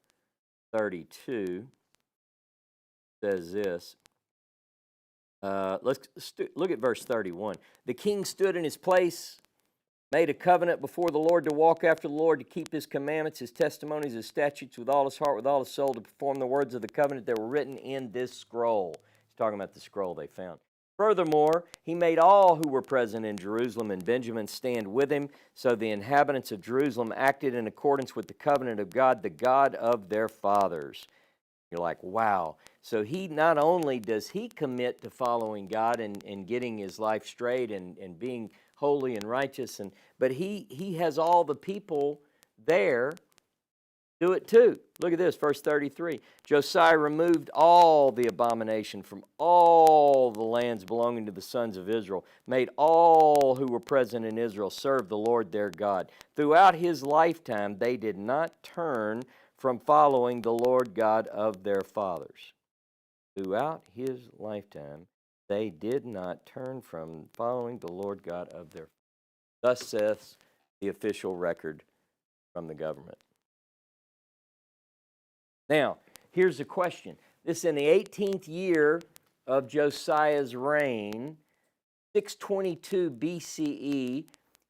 Speaker 1: 32 says this. Let's look at verse 31. The king stood in his place, made a covenant before the Lord to walk after the Lord, to keep his commandments, his testimonies, his statutes with all his heart, with all his soul, to perform the words of the covenant that were written in this scroll. He's talking about the scroll they found. Furthermore, he made all who were present in Jerusalem and Benjamin stand with him, so the inhabitants of Jerusalem acted in accordance with the covenant of God, the God of their fathers. You're like, wow. So he not only does he commit to following God and getting his life straight and being holy and righteous, but he has all the people there do it too. Look at this, verse 33. Josiah removed all the abomination from all the lands belonging to the sons of Israel, made all who were present in Israel serve the Lord their God. Throughout his lifetime, they did not turn from following the Lord God of their fathers. Throughout his lifetime, they did not turn from following the Lord God of their fathers. Thus saith the official record from the government. Now, here's the question. This is in the 18th year of Josiah's reign, 622 BCE.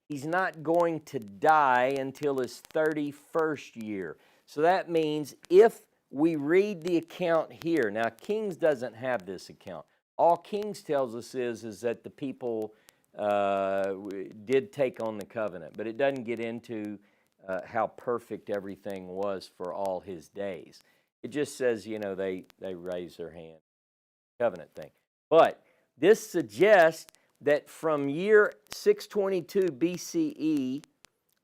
Speaker 1: He's not going to die until his 31st year. So that means if we read the account here, now Kings doesn't have this account. All Kings tells us is that the people did take on the covenant, but it doesn't get into how perfect everything was for all his days. It just says, they raise their hand, covenant thing. But this suggests that from year 622 BCE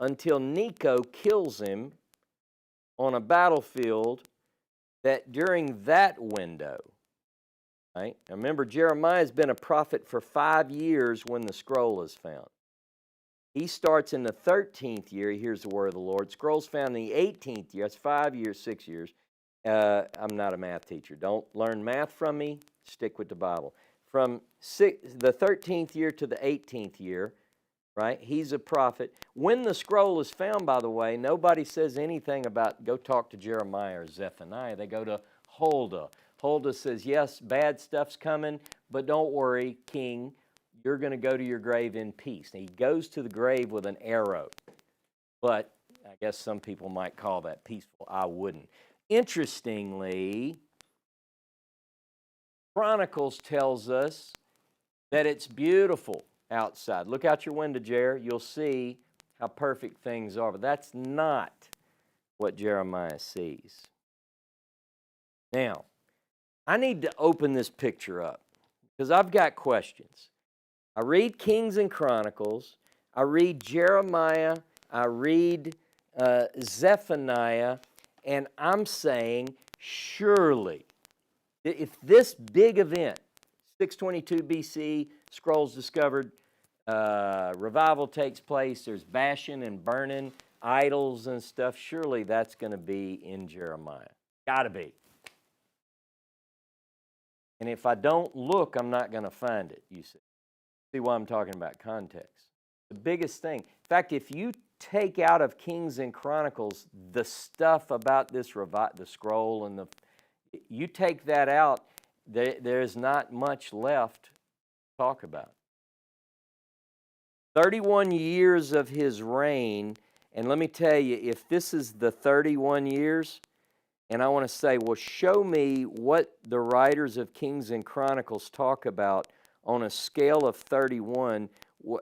Speaker 1: until Necho kills him on a battlefield, that during that window, right? Now remember, Jeremiah has been a prophet for 5 years when the scroll is found. He starts in the 13th year. He hears the word of the Lord. Scroll's found in the 18th year. That's 5 years, 6 years. I'm not a math teacher. Don't learn math from me. Stick with the Bible. From the 13th year to the 18th year, right? He's a prophet. When the scroll is found, by the way, nobody says anything about go talk to Jeremiah or Zephaniah. They go to Huldah. Huldah says, yes, bad stuff's coming, but don't worry, king. You're going to go to your grave in peace. And he goes to the grave with an arrow. But I guess some people might call that peaceful. I wouldn't. Interestingly, Chronicles tells us that it's beautiful outside. Look out your window, Jer. You'll see how perfect things are. But that's not what Jeremiah sees. Now, I need to open this picture up because I've got questions. I read Kings and Chronicles, I read Jeremiah, I read Zephaniah, and I'm saying, surely, if this big event, 622 BC, scrolls discovered, revival takes place, there's bashing and burning, idols and stuff, surely that's going to be in Jeremiah. Got to be. And if I don't look, I'm not going to find it, you see. See why I'm talking about context. The biggest thing. In fact, if you take out of Kings and Chronicles the stuff about this the scroll and you take that out, there's not much left to talk about. 31 years of his reign, and let me tell you, if this is the 31 years, and I want to say, well, show me what the writers of Kings and Chronicles talk about on a scale of 31,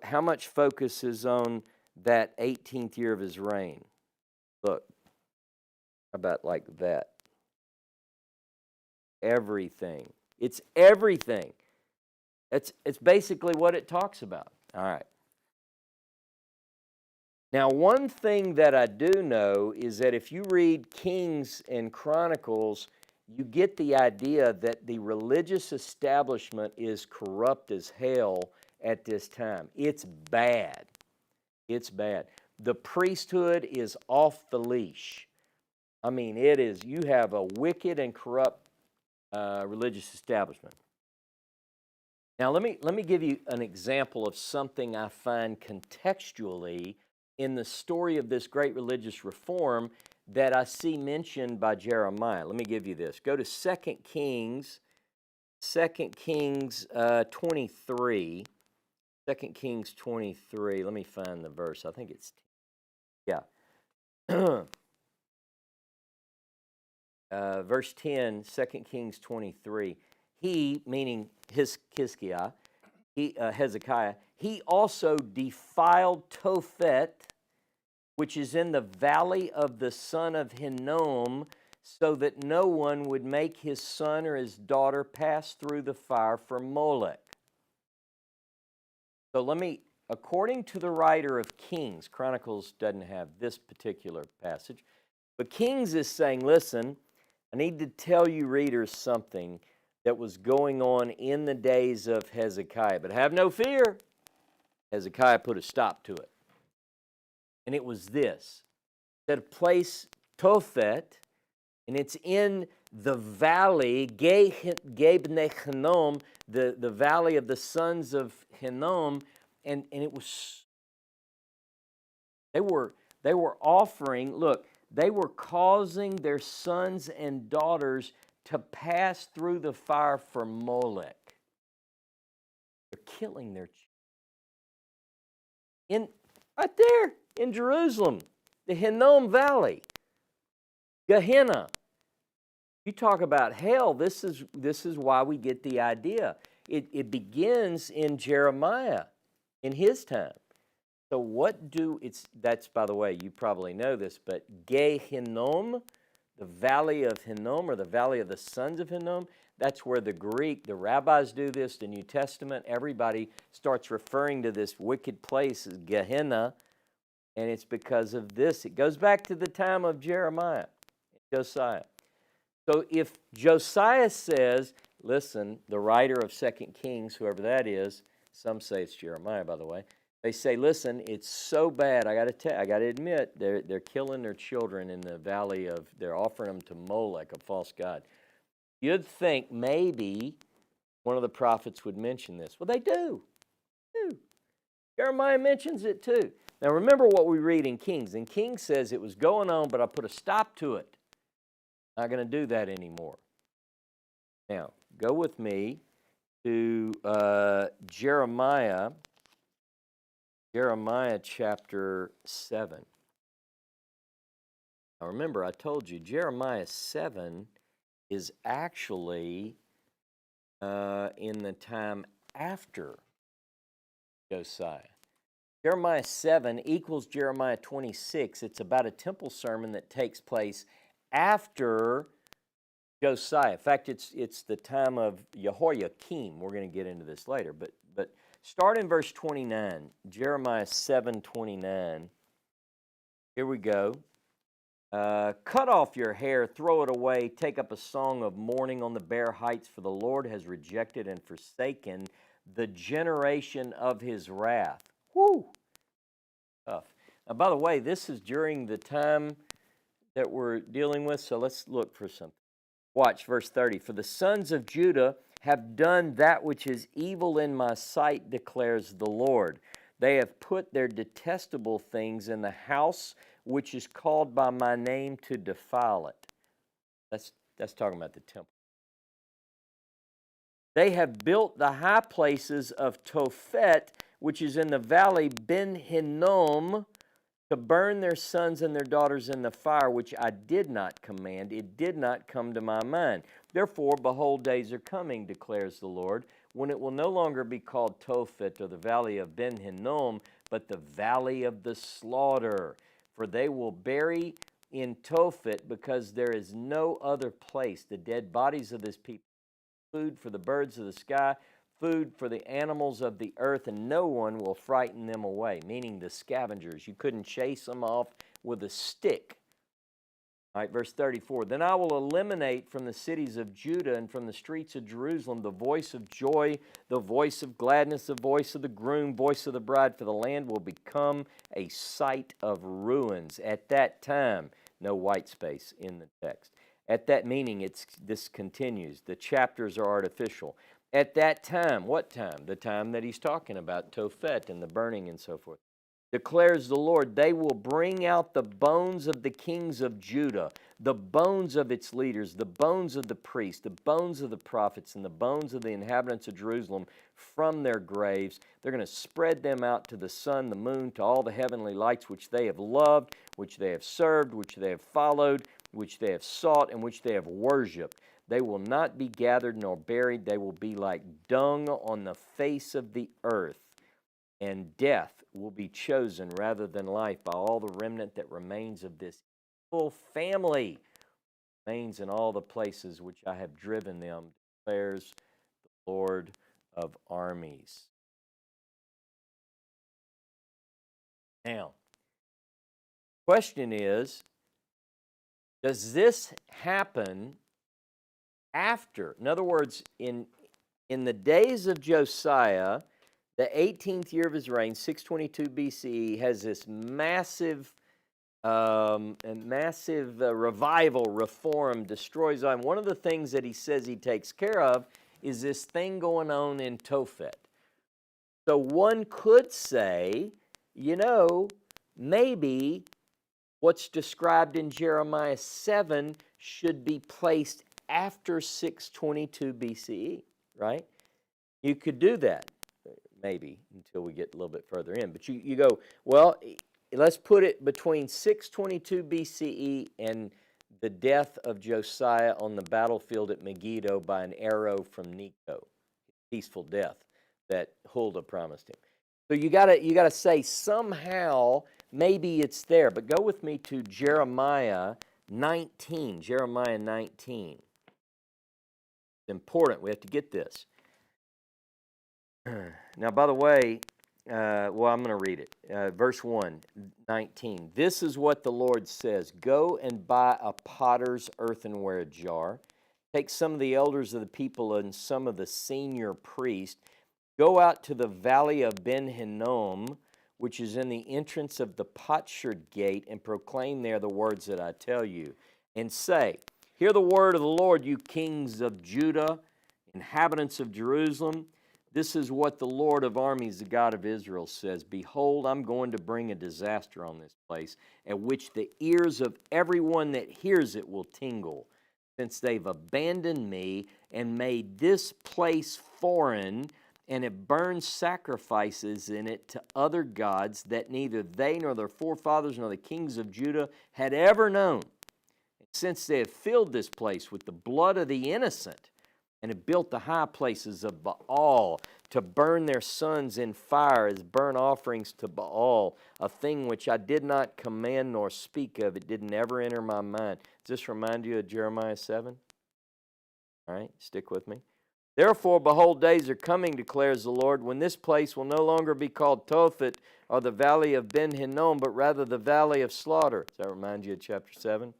Speaker 1: how much focus is on that 18th year of his reign? Look, how about like that? Everything. It's everything. It's basically what it talks about. All right. Now, one thing that I do know is that if you read Kings and Chronicles, you get the idea that the religious establishment is corrupt as hell at this time. It's bad. It's bad. The priesthood is off the leash. I mean, it is. You have a wicked and corrupt religious establishment. Now, let me give you an example of something I find contextually in the story of this great religious reform that I see mentioned by Jeremiah. Let me give you this. Go to 2 Kings 23. 2 Kings 23. Let me find the verse. I think it's, yeah. Verse 10, 2 Kings 23. He, meaning Hezekiah, he also defiled Tophet, which is in the valley of the son of Hinnom, so that no one would make his son or his daughter pass through the fire for Molech. So according to the writer of Kings, Chronicles doesn't have this particular passage, But Kings is saying, listen, I need to tell you readers something that was going on in the days of Hezekiah. But have no fear, Hezekiah put a stop to it. And it was this, that a place, Tophet, and it's in the valley, Gebne Hinnom, the valley of the sons of Hinnom, and it was, they were offering, look, they were causing their sons and daughters to pass through the fire for Molech. They're killing their children. Right there in Jerusalem, the Hinnom Valley, Gehenna. You talk about hell, this is why we get the idea. It begins in Jeremiah, in his time. So that's, by the way, you probably know this, but Gehinnom, the valley of Hinnom, or the valley of the sons of Hinnom, that's where the rabbis do this, the New Testament, everybody starts referring to this wicked place as Gehenna, and it's because of this. It goes back to the time of Jeremiah, Josiah. So if Josiah says, listen, the writer of 2 Kings, whoever that is, some say it's Jeremiah, by the way, they say, listen, it's so bad, I got to admit, they're killing their children in the valley of, they're offering them to Molech, a false god. You'd think maybe one of the prophets would mention this. Well, they do. Jeremiah mentions it too. Now remember what we read in Kings. And Kings says it was going on, but I put a stop to it. Not going to do that anymore. Now, go with me to Jeremiah chapter 7. Now remember, I told you, Jeremiah 7 is actually in the time after Josiah. Jeremiah 7 equals Jeremiah 26. It's about a temple sermon that takes place after Josiah. In fact, it's the time of Jehoiakim. We're going to get into this later, but start in verse 29, Jeremiah 7:29. Here we go. Cut off your hair, throw it away, take up a song of mourning on the bare heights, for the Lord has rejected and forsaken the generation of his wrath. Whew! Tough. Now, by the way, this is during the time that we're dealing with, so let's look for something. Watch verse 30. For the sons of Judah have done that which is evil in my sight, declares the Lord. They have put their detestable things in the house which is called by my name to defile it. That's talking about the temple. They have built the high places of Tophet, which is in the valley Ben Hinnom, to burn their sons and their daughters in the fire, which I did not command. It did not come to my mind. Therefore, behold, days are coming, declares the Lord, when it will no longer be called Tophet, or the valley of Ben Hinnom, but the valley of the slaughter. For they will bury in Tophet, because there is no other place the dead bodies of this people, food for the birds of the sky, food for the animals of the earth, and no one will frighten them away, meaning the scavengers. You couldn't chase them off with a stick. All right, verse 34, then I will eliminate from the cities of Judah and from the streets of Jerusalem the voice of joy, the voice of gladness, the voice of the groom, voice of the bride, for the land will become a site of ruins. At that time, no white space in the text. At that meaning, this continues. The chapters are artificial. At that time, what time? The time that he's talking about, Tophet and the burning and so forth. Declares the Lord, they will bring out the bones of the kings of Judah, the bones of its leaders, the bones of the priests, the bones of the prophets, and the bones of the inhabitants of Jerusalem from their graves. They're going to spread them out to the sun, the moon, to all the heavenly lights which they have loved, which they have served, which they have followed, which they have sought, and which they have worshipped. They will not be gathered nor buried. They will be like dung on the face of the earth. And death will be chosen rather than life by all the remnant that remains of this evil family, remains in all the places which I have driven them, declares the Lord of armies. Now, question is, Does this happen after? In other words, in the days of Josiah, the 18th year of his reign, 622 BCE, has this massive revival, reform, destroys Zion. One of the things that he says he takes care of is this thing going on in Tophet. So one could say, maybe what's described in Jeremiah 7 should be placed after 622 BCE, right? You could do that, maybe, until we get a little bit further in. But you go, well, let's put it between 622 BCE and the death of Josiah on the battlefield at Megiddo by an arrow from Necho, peaceful death that Huldah promised him. So you gotta say somehow maybe it's there. But go with me to Jeremiah 19. Jeremiah 19. It's important. We have to get this. Now, by the way, I'm going to read it. Verse 1, 19. This is what the Lord says. Go and buy a potter's earthenware jar. Take some of the elders of the people and some of the senior priests. Go out to the valley of Ben Hinnom, which is in the entrance of the potsherd gate, and proclaim there the words that I tell you. And say, hear the word of the Lord, you kings of Judah, inhabitants of Jerusalem. This is what the Lord of armies, the God of Israel, says. Behold, I'm going to bring a disaster on this place, at which the ears of everyone that hears it will tingle, since they've abandoned me and made this place foreign, and have burned sacrifices in it to other gods that neither they nor their forefathers nor the kings of Judah had ever known. Since they have filled this place with the blood of the innocent, and have built the high places of Baal to burn their sons in fire as burnt offerings to Baal, a thing which I did not command nor speak of. It didn't ever enter my mind. Does this remind you of Jeremiah 7? All right, stick with me. Therefore, behold, days are coming, declares the Lord, when this place will no longer be called Tophet or the valley of Ben Hinnom, but rather the valley of slaughter. Does that remind you of chapter 7?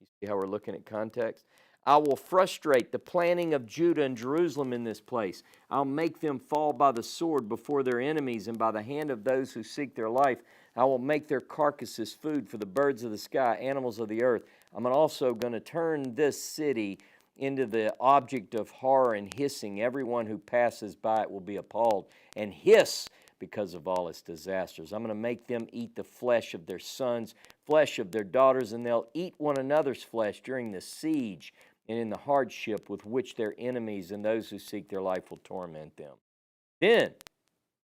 Speaker 1: You see how we're looking at context? I will frustrate the planning of Judah and Jerusalem in this place. I'll make them fall by the sword before their enemies and by the hand of those who seek their life. I will make their carcasses food for the birds of the sky, animals of the earth. I'm also going to turn this city into the object of horror and hissing. Everyone who passes by it will be appalled and hiss because of all its disasters. I'm going to make them eat the flesh of their sons, flesh of their daughters, and they'll eat one another's flesh during the siege and in the hardship with which their enemies and those who seek their life will torment them. Then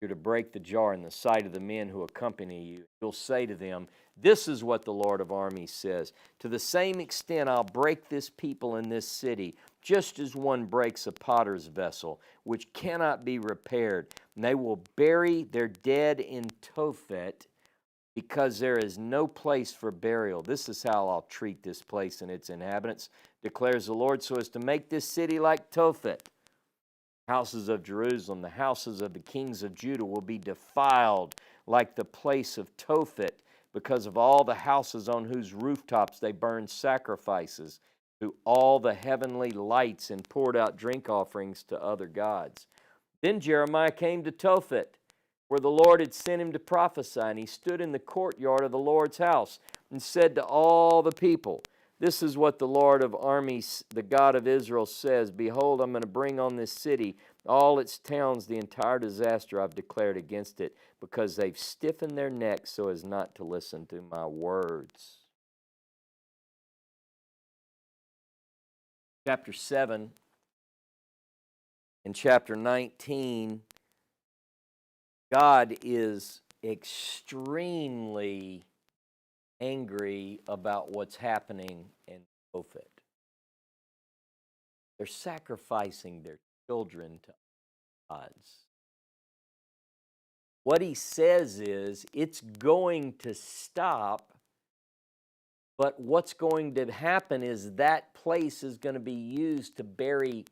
Speaker 1: you're to break the jar in the sight of the men who accompany you. You'll say to them, this is what the Lord of armies says. To the same extent, I'll break this people in this city, just as one breaks a potter's vessel, which cannot be repaired. And they will bury their dead in Tophet, because there is no place for burial. This is how I'll treat this place and its inhabitants, declares the Lord, so as to make this city like Tophet. Houses of Jerusalem, the houses of the kings of Judah will be defiled like the place of Tophet, because of all the houses on whose rooftops they burned sacrifices to all the heavenly lights and poured out drink offerings to other gods. Then Jeremiah came to Tophet, where the Lord had sent him to prophesy, and he stood in the courtyard of the Lord's house and said to all the people, this is what the Lord of armies, the God of Israel, says. Behold, I'm going to bring on this city, all its towns, the entire disaster I've declared against it, because they've stiffened their necks so as not to listen to my words. Chapter 7 and chapter 19, God is extremely angry about what's happening in Tophet. They're sacrificing their children to gods. What he says is it's going to stop, but what's going to happen is that place is going to be used to bury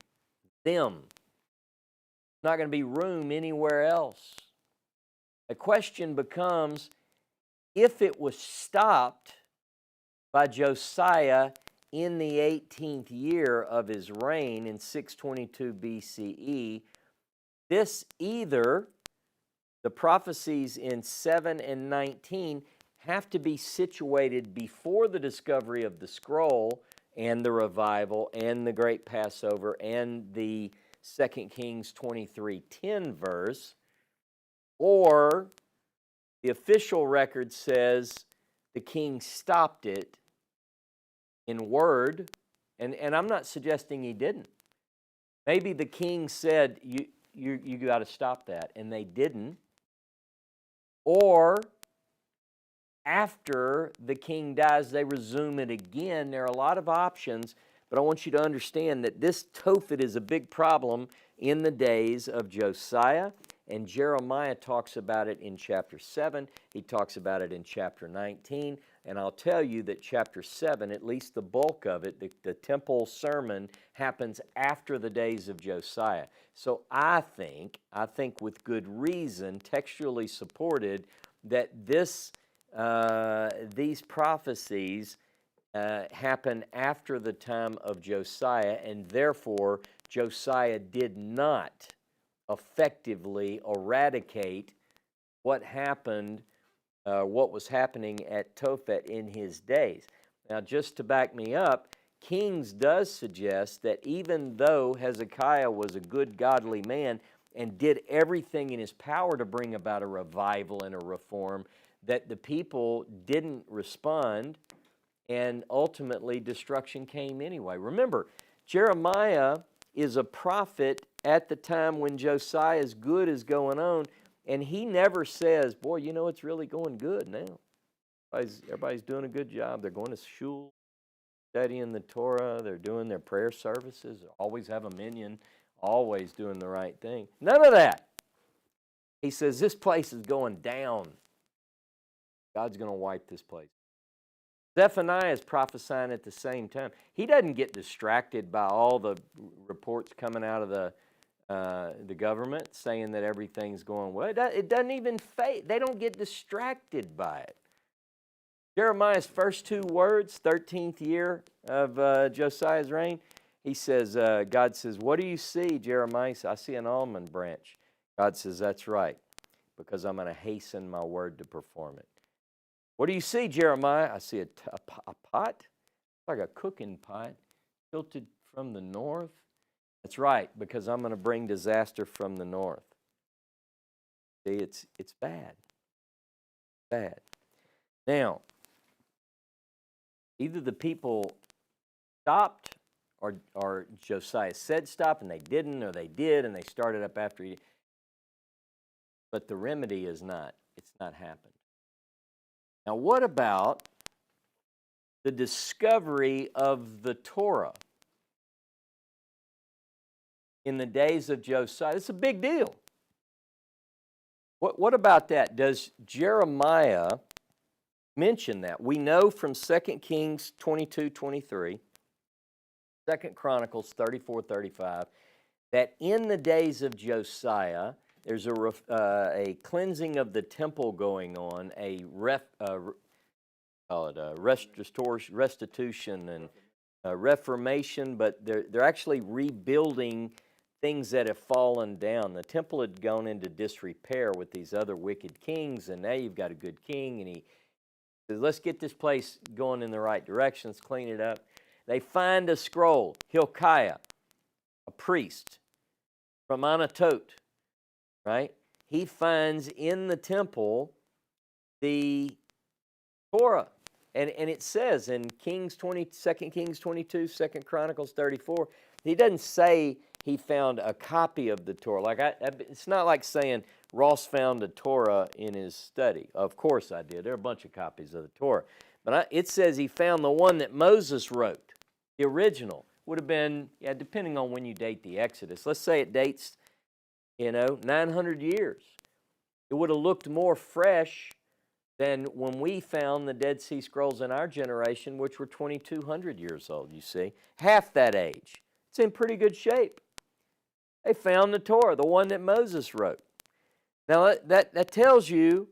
Speaker 1: them. There's not going to be room anywhere else. The question becomes, if it was stopped, by Josiah in the 18th year of his reign in 622 BCE. This either, the prophecies in 7 and 19 have to be situated before the discovery of the scroll and the revival and the great Passover and the 2 Kings 23:10 verse, or the official record says the king stopped it in word, and I'm not suggesting he didn't. Maybe the king said, you got to stop that, and they didn't. Or after the king dies, they resume it again. There are a lot of options, but I want you to understand that this Tophet is a big problem in the days of Josiah, and Jeremiah talks about it in chapter 7. He talks about it in chapter 19, and I'll tell you that chapter 7, at least the bulk of it, the temple sermon, happens after the days of Josiah. So I think with good reason, textually supported, that these prophecies happen after the time of Josiah, and therefore Josiah did not effectively eradicate what happened, what was happening at Tophet in his days. Now, just to back me up, Kings does suggest that even though Hezekiah was a good, godly man and did everything in his power to bring about a revival and a reform, that the people didn't respond, and ultimately destruction came anyway. Remember, Jeremiah is a prophet at the time when Josiah's good is going on, and he never says, boy, you know, it's really going good now. Everybody's doing a good job. They're going to shul, studying the Torah. They're doing their prayer services. They always have a minyan, always doing the right thing. None of that. He says, this place is going down. God's going to wipe this place. Zephaniah is prophesying at the same time. He doesn't get distracted by all the reports coming out of the government saying that everything's going well. It doesn't even fade. They don't get distracted by it. Jeremiah's first two words, 13th year of Josiah's reign, he says, God says, what do you see, Jeremiah? I see an almond branch. God says, that's right, because I'm going to hasten my word to perform it. What do you see, Jeremiah? I see a pot, like a cooking pot, tilted from the north. That's right, because I'm going to bring disaster from the north. See, it's bad. Bad. Now, either the people stopped, or Josiah said stop and they didn't, or they did and they started up after he. But the remedy is not. It's not happened. Now, what about the discovery of the Torah in the days of Josiah? It's a big deal. What about that? Does Jeremiah mention that? We know from 2 Kings 22:23, 2 Chronicles 34:35, that in the days of Josiah, there's a cleansing of the temple going on, restitution and reformation, but they're actually rebuilding things that have fallen down. The temple had gone into disrepair with these other wicked kings, and now you've got a good king, and he says, let's get this place going in the right direction, let's clean it up. They find a scroll, Hilkiah, a priest from Anatot, right? He finds in the temple the Torah. And it says in 2 Kings 22, 2 Chronicles 34, he doesn't say he found a copy of the Torah. It's not like saying Ross found a Torah in his study. Of course I did. There are a bunch of copies of the Torah. But it says he found the one that Moses wrote. The original would have been, depending on when you date the Exodus. Let's say it dates, 900 years. It would have looked more fresh than when we found the Dead Sea Scrolls in our generation, which were 2,200 years old, you see. Half that age. It's in pretty good shape. They found the Torah, the one that Moses wrote. Now, that tells you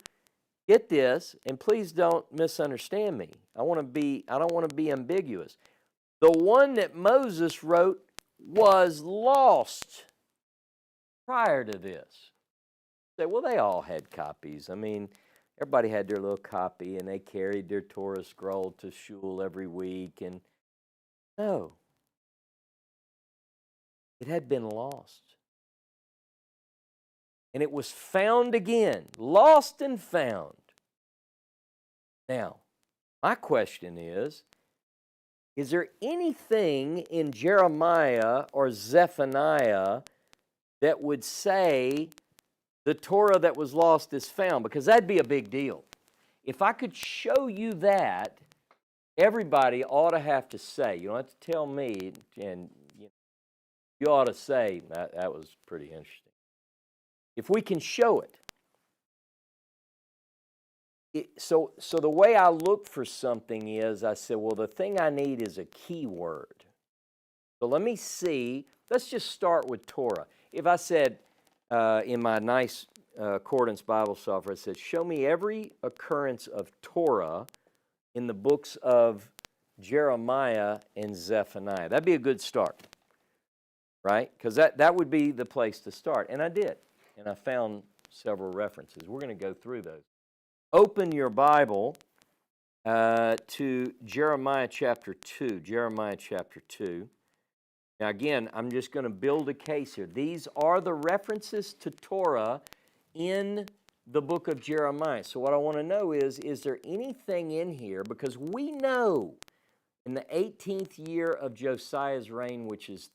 Speaker 1: Get this, and please don't misunderstand me. I don't want to be ambiguous. The one that Moses wrote was lost prior to this. Say, well, they all had copies. I mean, everybody had their little copy, and they carried their Torah scroll to shul every week. And no, it had been lost. And it was found again, lost and found. Now, my question is there anything in Jeremiah or Zephaniah that would say the Torah that was lost is found? Because that'd be a big deal. If I could show you that, everybody ought to have to say, you don't have to tell me, and you ought to say, that was pretty interesting. If we can show it. So the way I look for something is, I said, well, the thing I need is a keyword. So let me see. Let's just start with Torah. If I said in my nice Accordance Bible software, it says, show me every occurrence of Torah in the books of Jeremiah and Zephaniah. That'd be a good start, right? Because that would be the place to start. And I did. And I found several references. We're going to go through those. Open your Bible to Jeremiah chapter 2. Jeremiah chapter 2. Now again, I'm just going to build a case here. These are the references to Torah in the book of Jeremiah. So what I want to know is there anything in here? Because we know in the 18th year of Josiah's reign, which is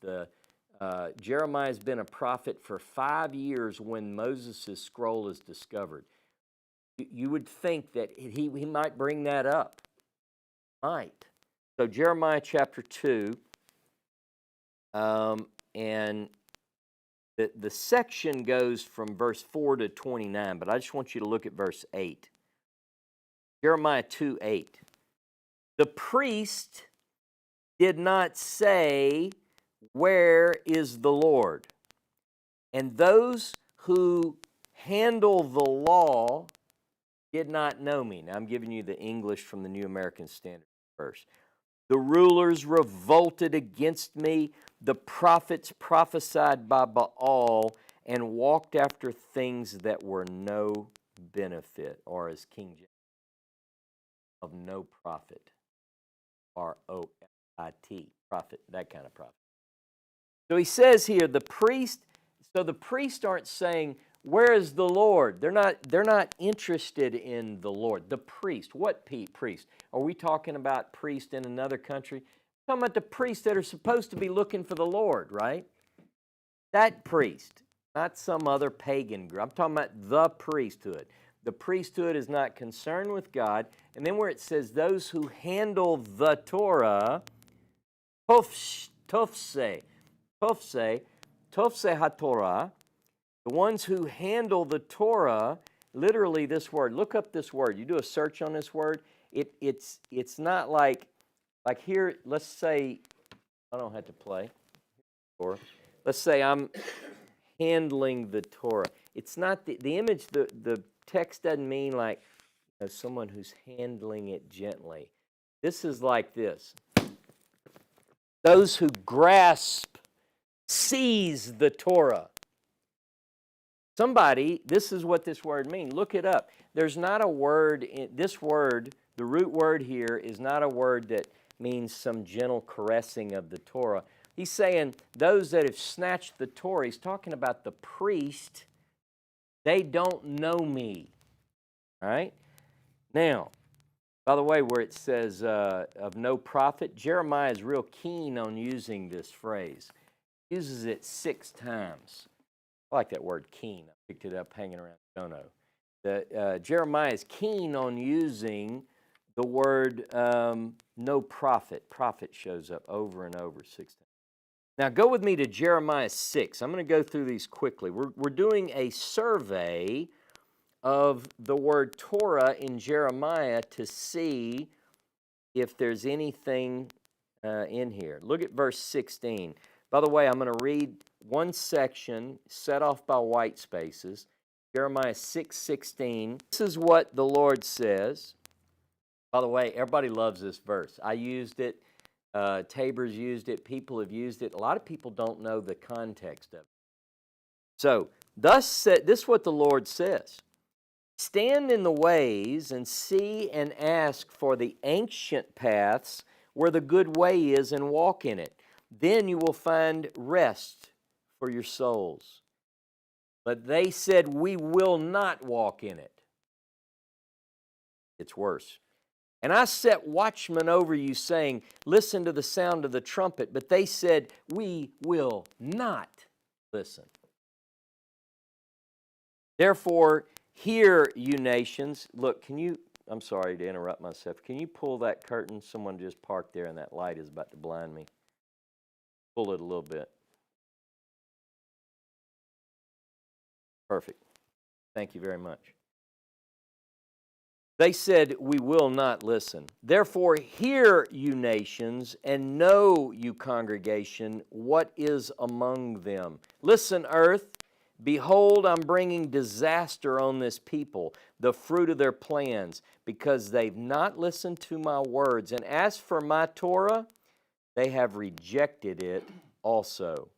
Speaker 1: Jeremiah's been a prophet for 5 years when Moses' scroll is discovered. You would think that he might bring that up. Might. So Jeremiah chapter 2, and the section goes from verse 4 to 29, but I just want you to look at verse 8. Jeremiah 2:8. The priest did not say, where is the Lord? And those who handle the law did not know me. Now I'm giving you the English from the New American Standard verse. The rulers revolted against me. The prophets prophesied by Baal and walked after things that were no benefit, or as King James, of no profit. R-O-F-I-T, prophet, that kind of prophet. So he says here, the priests aren't saying, where is the Lord? They're not interested in the Lord. The priest. What priest? Are we talking about priest in another country? We're talking about the priests that are supposed to be looking for the Lord, right? That priest, not some other pagan group. I'm talking about the priesthood. The priesthood is not concerned with God. And then where it says those who handle the Torah, tofse ha-Torah, the ones who handle the Torah, literally this word, look up this word. You do a search on this word, it's not like here, let's say, I don't have to play, or let's say I'm handling the Torah. It's not the image, the text doesn't mean like someone who's handling it gently. This is like this. Those who grasp, seize the Torah. This is what this word means. Look it up. There's not a word, this word, the root word here is not a word that means some gentle caressing of the Torah. He's saying those that have snatched the Torah, he's talking about the priest, they don't know me. All right? Now, by the way, where it says of no profit, Jeremiah is real keen on using this phrase. He uses it 6 times. I like that word keen. I picked it up hanging around the dono. Jeremiah is keen on using the word no profit. Profit shows up over and over 6 times. Now go with me to Jeremiah 6. I'm going to go through these quickly. We're doing a survey of the word Torah in Jeremiah to see if there's anything in here. Look at verse 16. By the way, I'm going to read one section set off by white spaces, Jeremiah 6:16. This is what the Lord says. By the way, everybody loves this verse. I used it. Tabor's used it. People have used it. A lot of people don't know the context of it. So, this is what the Lord says. Stand in the ways and see and ask for the ancient paths where the good way is and walk in it. Then you will find rest for your souls. But they said, we will not walk in it. It's worse. And I set watchmen over you, saying, listen to the sound of the trumpet. But they said, we will not listen. Therefore, hear, you nations. Look, I'm sorry to interrupt myself. Can you pull that curtain? Someone just parked there and that light is about to blind me. Pull it a little bit. Perfect. Thank you very much. They said, we will not listen. Therefore, hear, you nations, and know, you congregation, what is among them. Listen, earth, behold, I'm bringing disaster on this people, the fruit of their plans, because they've not listened to my words. And as for my Torah, they have rejected it also.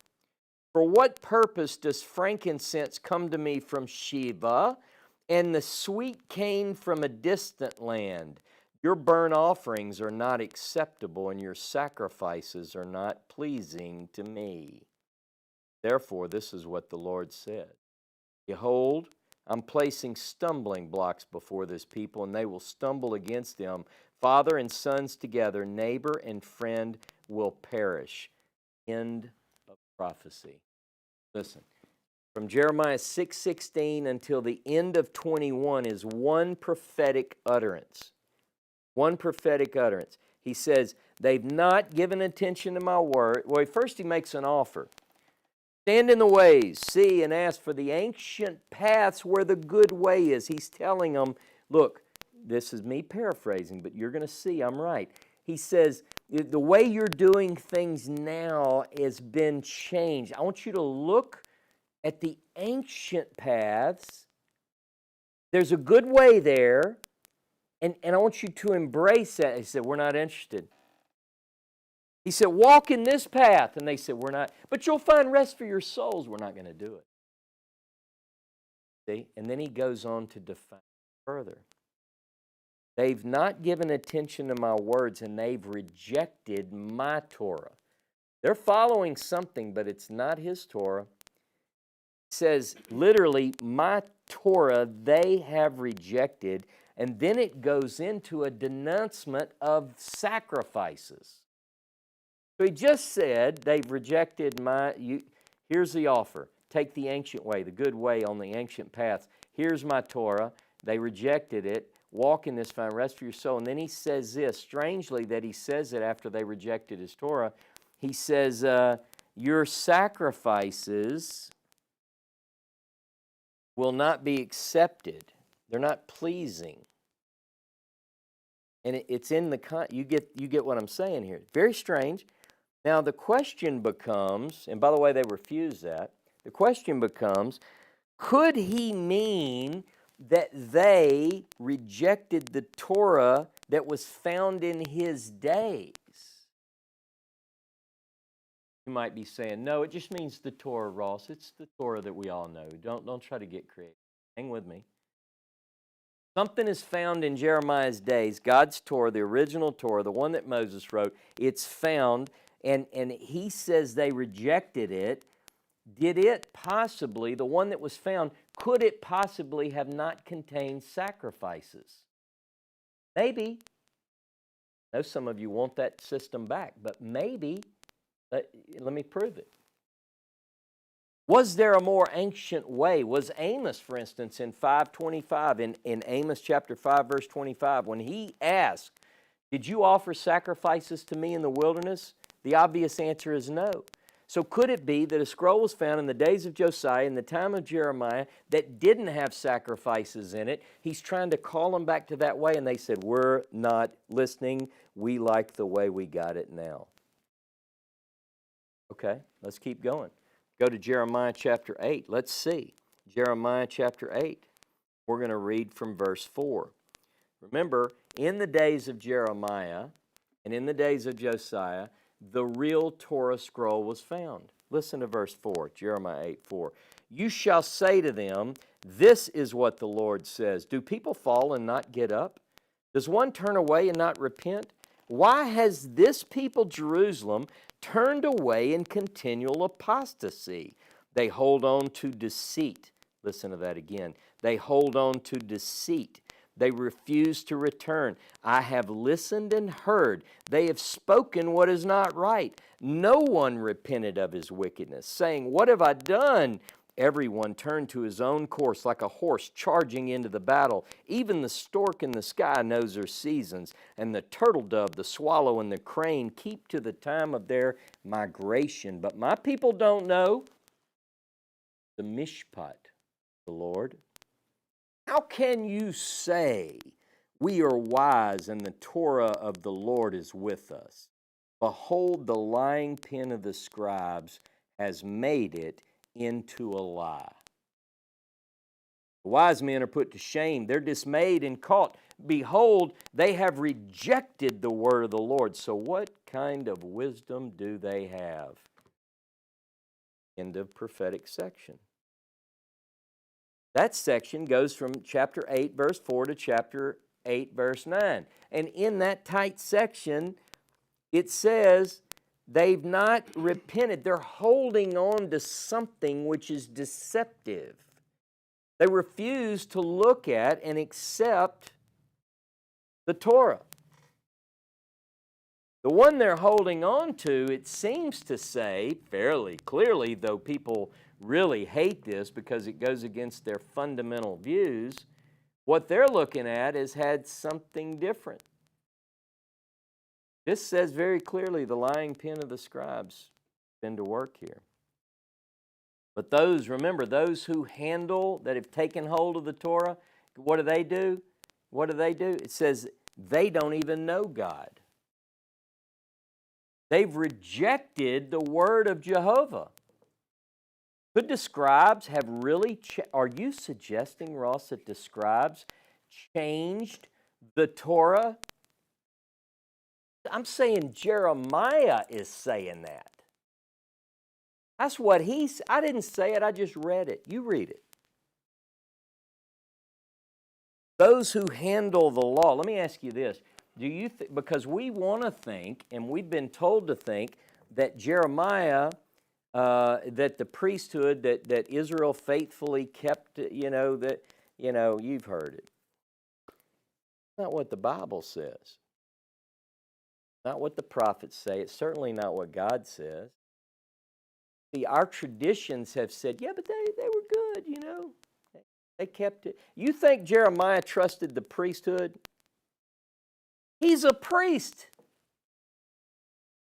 Speaker 1: For what purpose does frankincense come to me from Sheba, and the sweet cane from a distant land? Your burnt offerings are not acceptable, and your sacrifices are not pleasing to me. Therefore, this is what the Lord said. Behold, I'm placing stumbling blocks before this people, and they will stumble against them. Father and sons together, neighbor and friend will perish. End of prophecy. Listen. From Jeremiah 6:16 until the end of 21 is one prophetic utterance. One prophetic utterance. He says, they've not given attention to my word. Well, first he makes an offer. Stand in the ways, see and ask for the ancient paths where the good way is. He's telling them, look, this is me paraphrasing, but you're going to see I'm right. He says, the way you're doing things now has been changed. I want you to look at the ancient paths. There's a good way there, and I want you to embrace that. He said, we're not interested. He said, walk in this path. And they said, we're not. But you'll find rest for your souls. We're not going to do it. See? And then he goes on to define further. They've not given attention to my words, and they've rejected my Torah. They're following something, but it's not his Torah. It says, literally, my Torah they have rejected. And then it goes into a denouncement of sacrifices. So he just said, they've rejected here's the offer. Take the ancient way, the good way on the ancient paths. Here's my Torah. They rejected it. Walk in this, find rest for your soul. And then he says this, strangely that he says it after they rejected his Torah. He says, your sacrifices will not be accepted. They're not pleasing. And it's in the, you get what I'm saying here. Very strange. Now the question becomes, and by the way, they refuse that. The question becomes, could he mean that they rejected the Torah that was found in his days? You might be saying, no, it just means the Torah, Ross. It's the Torah that we all know. Don't try to get creative. Hang with me. Something is found in Jeremiah's days, God's Torah, the original Torah, the one that Moses wrote. It's found, and he says they rejected it. Did it possibly, the one that was found, could it possibly have not contained sacrifices? Maybe. I know some of you want that system back, but maybe. Let me prove it. Was there a more ancient way? Was Amos, for instance, in 5:25, in Amos chapter 5, verse 25, when he asked, did you offer sacrifices to me in the wilderness? The obvious answer is no. So could it be that a scroll was found in the days of Josiah, in the time of Jeremiah, that didn't have sacrifices in it? He's trying to call them back to that way, and they said, we're not listening. We like the way we got it now. Okay, let's keep going. Go to Jeremiah chapter 8. Let's see. Jeremiah chapter 8. We're going to read from verse 4. Remember, in the days of Jeremiah and in the days of Josiah, the real Torah scroll was found. Listen to verse 4, Jeremiah 8:4. You shall say to them, this is what the Lord says. Do people fall and not get up? Does one turn away and not repent? Why has this people, Jerusalem, turned away in continual apostasy? They hold on to deceit. Listen to that again. They hold on to deceit. They refuse to return. I have listened and heard. They have spoken what is not right. No one repented of his wickedness, saying, what have I done? Everyone turned to his own course like a horse charging into the battle. Even the stork in the sky knows their seasons, and the turtle dove, the swallow, and the crane keep to the time of their migration. But my people don't know the mishpat, the Lord. How can you say, we are wise and the Torah of the Lord is with us? Behold, the lying pen of the scribes has made it into a lie. The wise men are put to shame. They're dismayed and caught. Behold, they have rejected the word of the Lord. So what kind of wisdom do they have? End of prophetic section. That section goes from chapter 8, verse 4 to chapter 8, verse 9. And in that tight section, it says they've not repented. They're holding on to something which is deceptive. They refuse to look at and accept the Torah. The one they're holding on to, it seems to say fairly clearly, though people really hate this because it goes against their fundamental views, what they're looking at has had something different. This says very clearly the lying pen of the scribes been to work here. But those, remember, those who handle, that have taken hold of the Torah, what do? What do? It says they don't even know God. They've rejected the word of Jehovah. Could the scribes have really, are you suggesting, Ross, that the scribes changed the Torah? I'm saying Jeremiah is saying that. That's what I didn't say it, I just read it. You read it. Those who handle the law, let me ask you this. Do you because we want to think, and we've been told to think, that Jeremiah, that the priesthood that Israel faithfully kept, you've heard it. That's not what the Bible says. Not what the prophets say. It's certainly not what God says. See, our traditions have said, yeah, but they were good, They kept it. You think Jeremiah trusted the priesthood? He's a priest.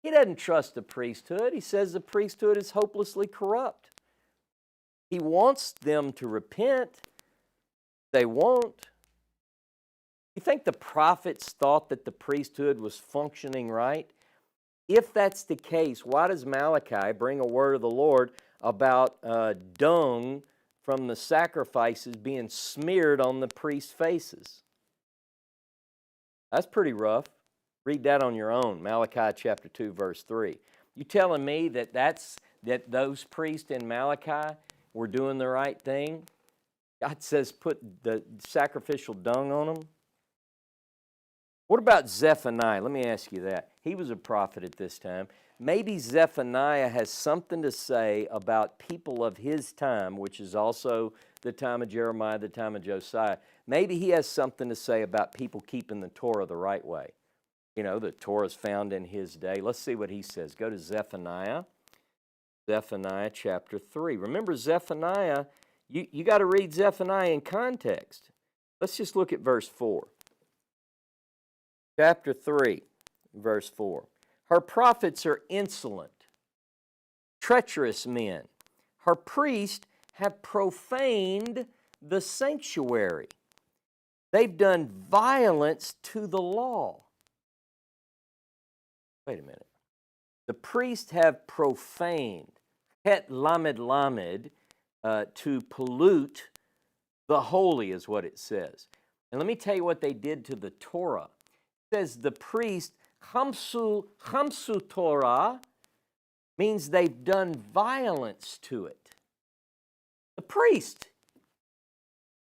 Speaker 1: He doesn't trust the priesthood. He says the priesthood is hopelessly corrupt. He wants them to repent. They won't. You think the prophets thought that the priesthood was functioning right? If that's the case, why does Malachi bring a word of the Lord about dung from the sacrifices being smeared on the priest's faces? That's pretty rough. Read that on your own, Malachi chapter 2, verse 3. You telling me that those priests in Malachi were doing the right thing? God says put the sacrificial dung on them. What about Zephaniah? Let me ask you that. He was a prophet at this time. Maybe Zephaniah has something to say about people of his time, which is also the time of Jeremiah, the time of Josiah. Maybe he has something to say about people keeping the Torah the right way. The Torah is found in his day. Let's see what he says. Go to Zephaniah. Zephaniah chapter 3. Remember Zephaniah, you got to read Zephaniah in context. Let's just look at verse 4. Chapter 3, verse 4. Her prophets are insolent, treacherous men. Her priests have profaned the sanctuary. They've done violence to the law. Wait a minute. The priests have profaned. Het lamed lamed to pollute the holy, is what it says. And let me tell you what they did to the Torah. It says the priest, Chamsu Torah, means they've done violence to it. The priest,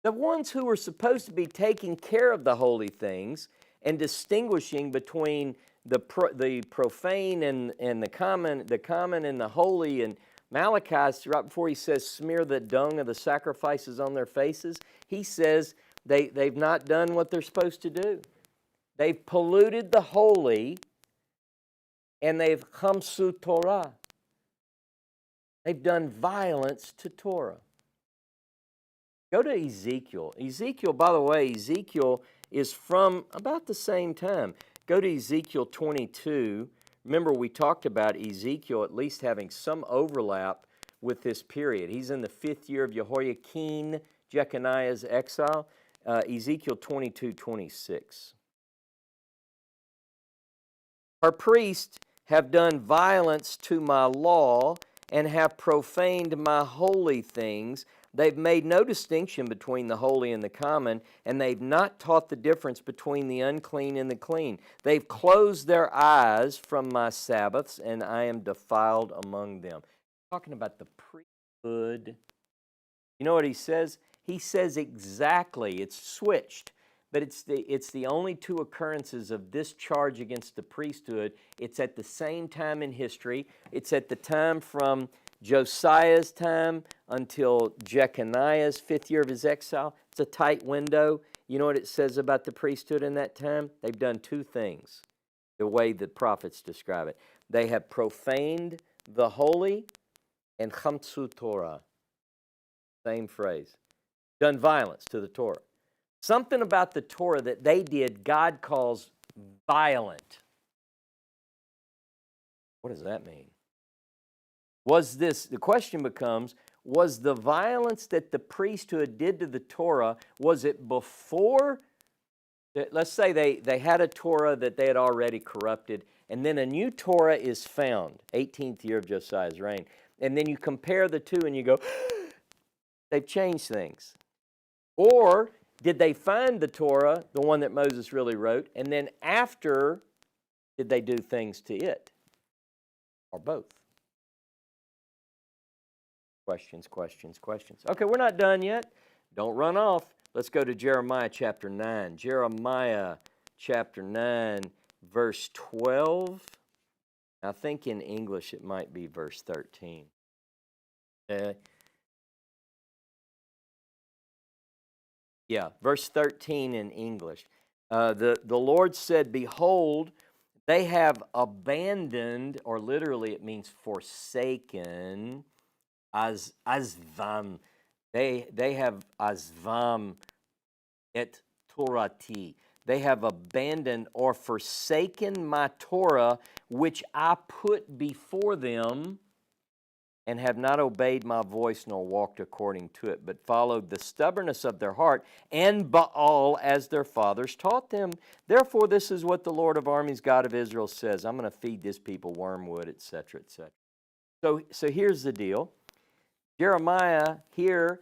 Speaker 1: the ones who were supposed to be taking care of the holy things and distinguishing between the profane and the common and the holy. And Malachi, right before he says, smear the dung of the sacrifices on their faces, he says they've not done what they're supposed to do. They've polluted the holy, and they've chamsu Torah. They've done violence to Torah. Go to Ezekiel. Ezekiel, by the way, Ezekiel is from about the same time. Go to Ezekiel 22. Remember, we talked about Ezekiel at least having some overlap with this period. He's in the 5th year of Jehoiakim, Jeconiah's exile. Ezekiel 22:26. Her priests have done violence to my law and have profaned my holy things. They've made no distinction between the holy and the common, and they've not taught the difference between the unclean and the clean. They've closed their eyes from my Sabbaths, and I am defiled among them. Talking about the priesthood. You know what he says? He says exactly, it's switched, but it's the only two occurrences of this charge against the priesthood. It's at the same time in history. It's at the time from Josiah's time until Jeconiah's 5th year of his exile. It's a tight window. You know what it says about the priesthood in that time? They've done two things, the way the prophets describe it. They have profaned the holy and chamsu Torah. Same phrase. Done violence to the Torah. Something about the Torah that they did, God calls violent. What does that mean? The question becomes, was the violence that the priesthood did to the Torah, was it before, let's say they had a Torah that they had already corrupted, and then a new Torah is found, 18th year of Josiah's reign, and then you compare the two and you go, they've changed things. Or did they find the Torah, the one that Moses really wrote, and then after, did they do things to it? Or both? Questions, questions, questions. Okay, we're not done yet. Don't run off. Let's go to Jeremiah chapter 9. Jeremiah chapter 9, verse 12. I think in English it might be verse 13. Verse 13 in English. The Lord said, behold, they have abandoned, or literally it means forsaken, azvam. They have azvam et Torati. They have abandoned or forsaken my Torah, which I put before them, and have not obeyed my voice nor walked according to it, but followed the stubbornness of their heart and Baal as their fathers taught them. Therefore, this is what the Lord of armies, God of Israel, says. I'm going to feed this people wormwood, etc., etc. So here's the deal. Jeremiah here,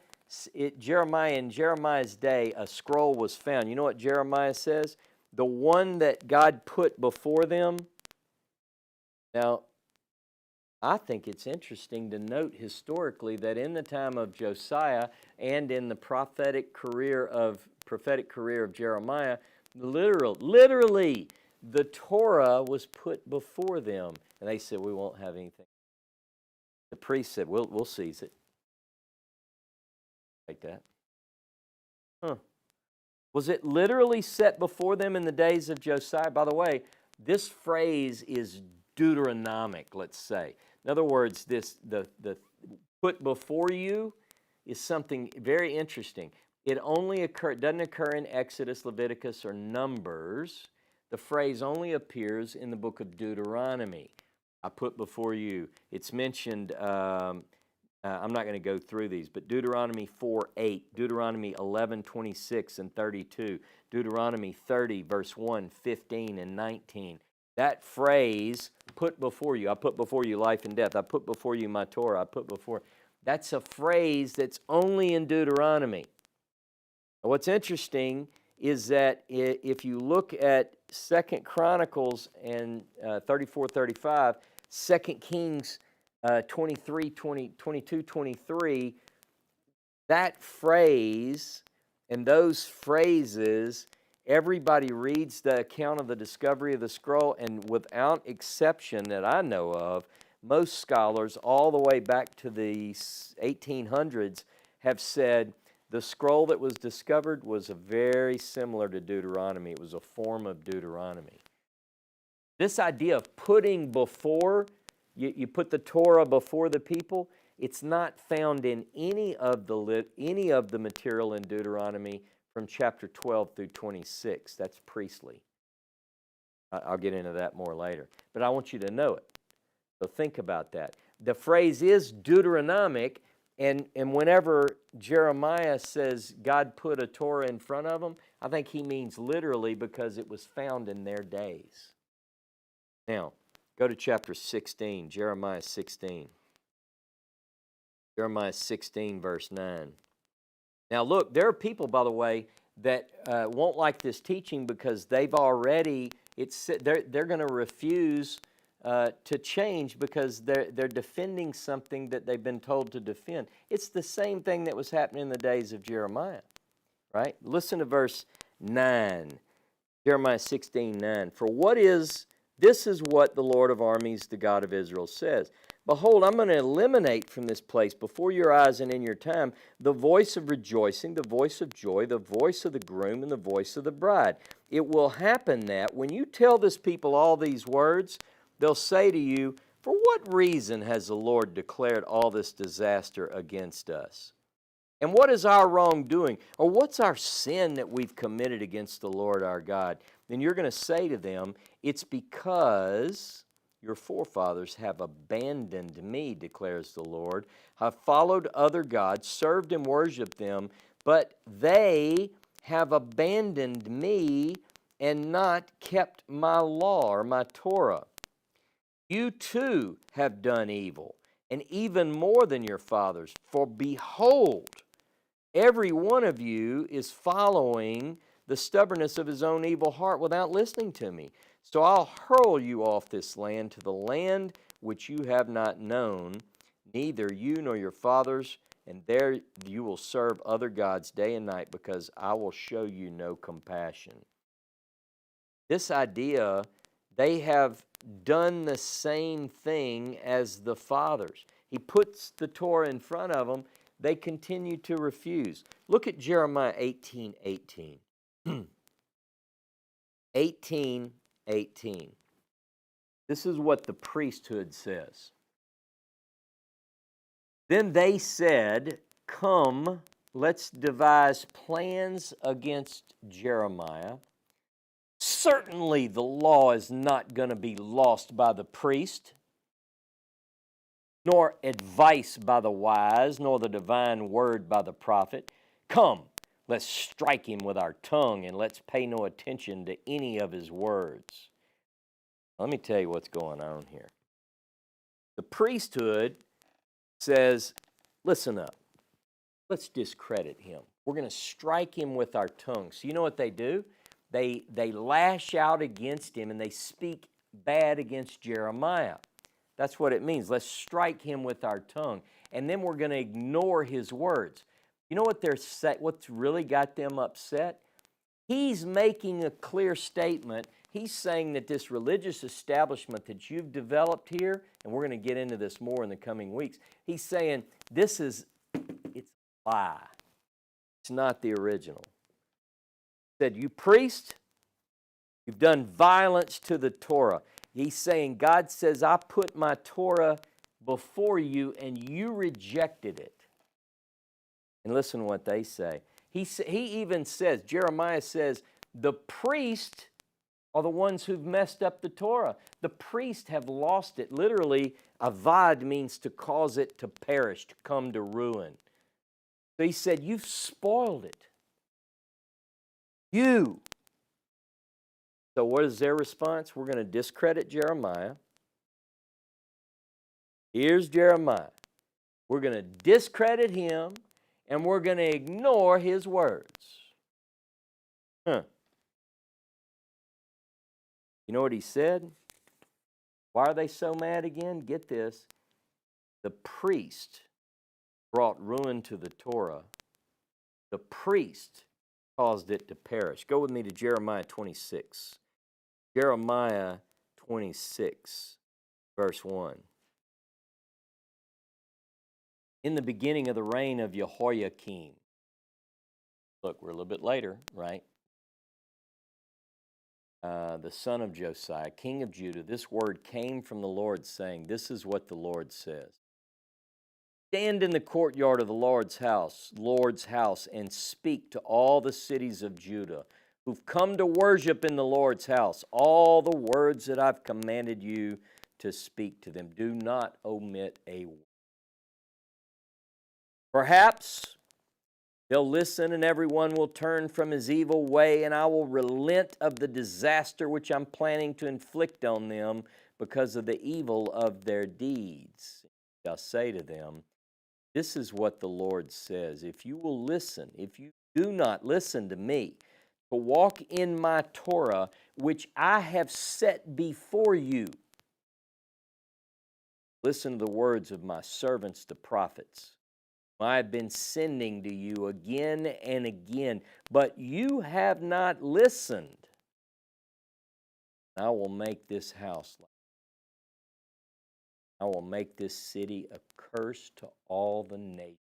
Speaker 1: Jeremiah in Jeremiah's day, a scroll was found. You know what Jeremiah says? The one that God put before them. Now, I think it's interesting to note historically that in the time of Josiah and in the prophetic career of Jeremiah, literally the Torah was put before them, and they said, we won't have anything. The priest said, we'll seize it. Like that. Was it literally set before them in the days of Josiah? By the way, this phrase is Deuteronomic, let's say. In other words, the put before you is something very interesting. It doesn't occur in Exodus, Leviticus, or Numbers. The phrase only appears in the book of Deuteronomy. I put before you. It's mentioned, I'm not going to go through these, but Deuteronomy 4:8, Deuteronomy 11:26 and 32, Deuteronomy 30, verse 1, 15, and 19. That phrase, put before you, I put before you life and death, I put before you my Torah, I put before, That's a phrase that's only in Deuteronomy. What's interesting is that if you look at 2 Chronicles and 34, 35, 2 Kings 23, 22, 23, that phrase and those phrases, everybody reads the account of the discovery of the scroll, and without exception that I know of, most scholars all the way back to the 1800s have said the scroll that was discovered was very similar to Deuteronomy. It was a form of Deuteronomy. This idea of putting before, you put the Torah before the people, it's not found in any of the material in Deuteronomy from chapter 12 through 26. That's priestly. I'll get into that more later. But I want you to know it. So think about that. The phrase is Deuteronomic, and whenever Jeremiah says God put a Torah in front of them, I think he means literally because it was found in their days. Now, go to chapter 16, Jeremiah 16. Jeremiah 16, verse 9. Now look, there are people, by the way, that won't like this teaching because they've already, they're going to refuse to change because they're defending something that they've been told to defend. It's the same thing that was happening in the days of Jeremiah, right? Listen to verse 9, Jeremiah 16, 9. This is what the Lord of armies, the God of Israel, says. Behold, I'm going to eliminate from this place before your eyes and in your time the voice of rejoicing, the voice of joy, the voice of the groom, and the voice of the bride. It will happen that when you tell this people all these words, they'll say to you, for what reason has the Lord declared all this disaster against us? And what is our wrongdoing? Or what's our sin that we've committed against the Lord our God? Then you're going to say to them, it's because your forefathers have abandoned me, declares the Lord, have followed other gods, served and worshiped them, but they have abandoned me and not kept my law or my Torah. You too have done evil, and even more than your fathers. For behold, every one of you is following the stubbornness of his own evil heart without listening to me. So I'll hurl you off this land to the land which you have not known, neither you nor your fathers, and there you will serve other gods day and night, because I will show you no compassion. This idea, they have done the same thing as the fathers. He puts the Torah in front of them. They continue to refuse. Look at Jeremiah 18:18. 18:18. This is what the priesthood says. Then they said, come, let's devise plans against Jeremiah. Certainly the law is not going to be lost by the priest, nor advice by the wise, nor the divine word by the prophet. Come, let's strike him with our tongue, and let's pay no attention to any of his words. Let me tell you what's going on here. The priesthood says, listen up, let's discredit him. We're going to strike him with our tongue. So you know what they do? They lash out against him, and they speak bad against Jeremiah. That's what it means. Let's strike him with our tongue. And then we're going to ignore his words. You know what what's really got them upset? He's making a clear statement. He's saying that this religious establishment that you've developed here, and we're going to get into this more in the coming weeks, he's saying it's a lie. It's not the original. He said, you priest, you've done violence to the Torah. He's saying, God says, I put my Torah before you, and you rejected it. And listen to what they say. He even says, Jeremiah says, the priests are the ones who've messed up the Torah. The priests have lost it. Literally, avad means to cause it to perish, to come to ruin. So he said, you've spoiled it. You. So what is their response? We're going to discredit Jeremiah. Here's Jeremiah. We're going to discredit him, and we're going to ignore his words. You know what he said? Why are they so mad again? Get this. The priest brought ruin to the Torah. The priest caused it to perish. Go with me to Jeremiah 26. Jeremiah 26, verse 1. In the beginning of the reign of Jehoiakim. Look, we're a little bit later, right? The son of Josiah, king of Judah, this word came from the Lord, saying, this is what the Lord says. Stand in the courtyard of the Lord's house, and speak to all the cities of Judah who've come to worship in the Lord's house, all the words that I've commanded you to speak to them. Do not omit a word. Perhaps they'll listen, and everyone will turn from his evil way, and I will relent of the disaster which I'm planning to inflict on them because of the evil of their deeds. I'll say to them, this is what the Lord says. If you will listen, if you do not listen to me, to walk in my Torah, which I have set before you, listen to the words of my servants, the prophets. I have been sending to you again and again, but you have not listened. I will make this house like I will make this city a curse to all the nations.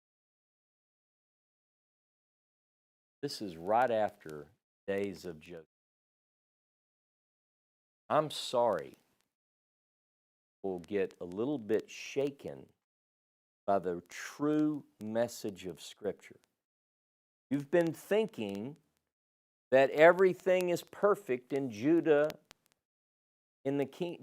Speaker 1: This is right after days of Joseph. I'm sorry, we'll get a little bit shaken by the true message of Scripture. You've been thinking that everything is perfect in Judah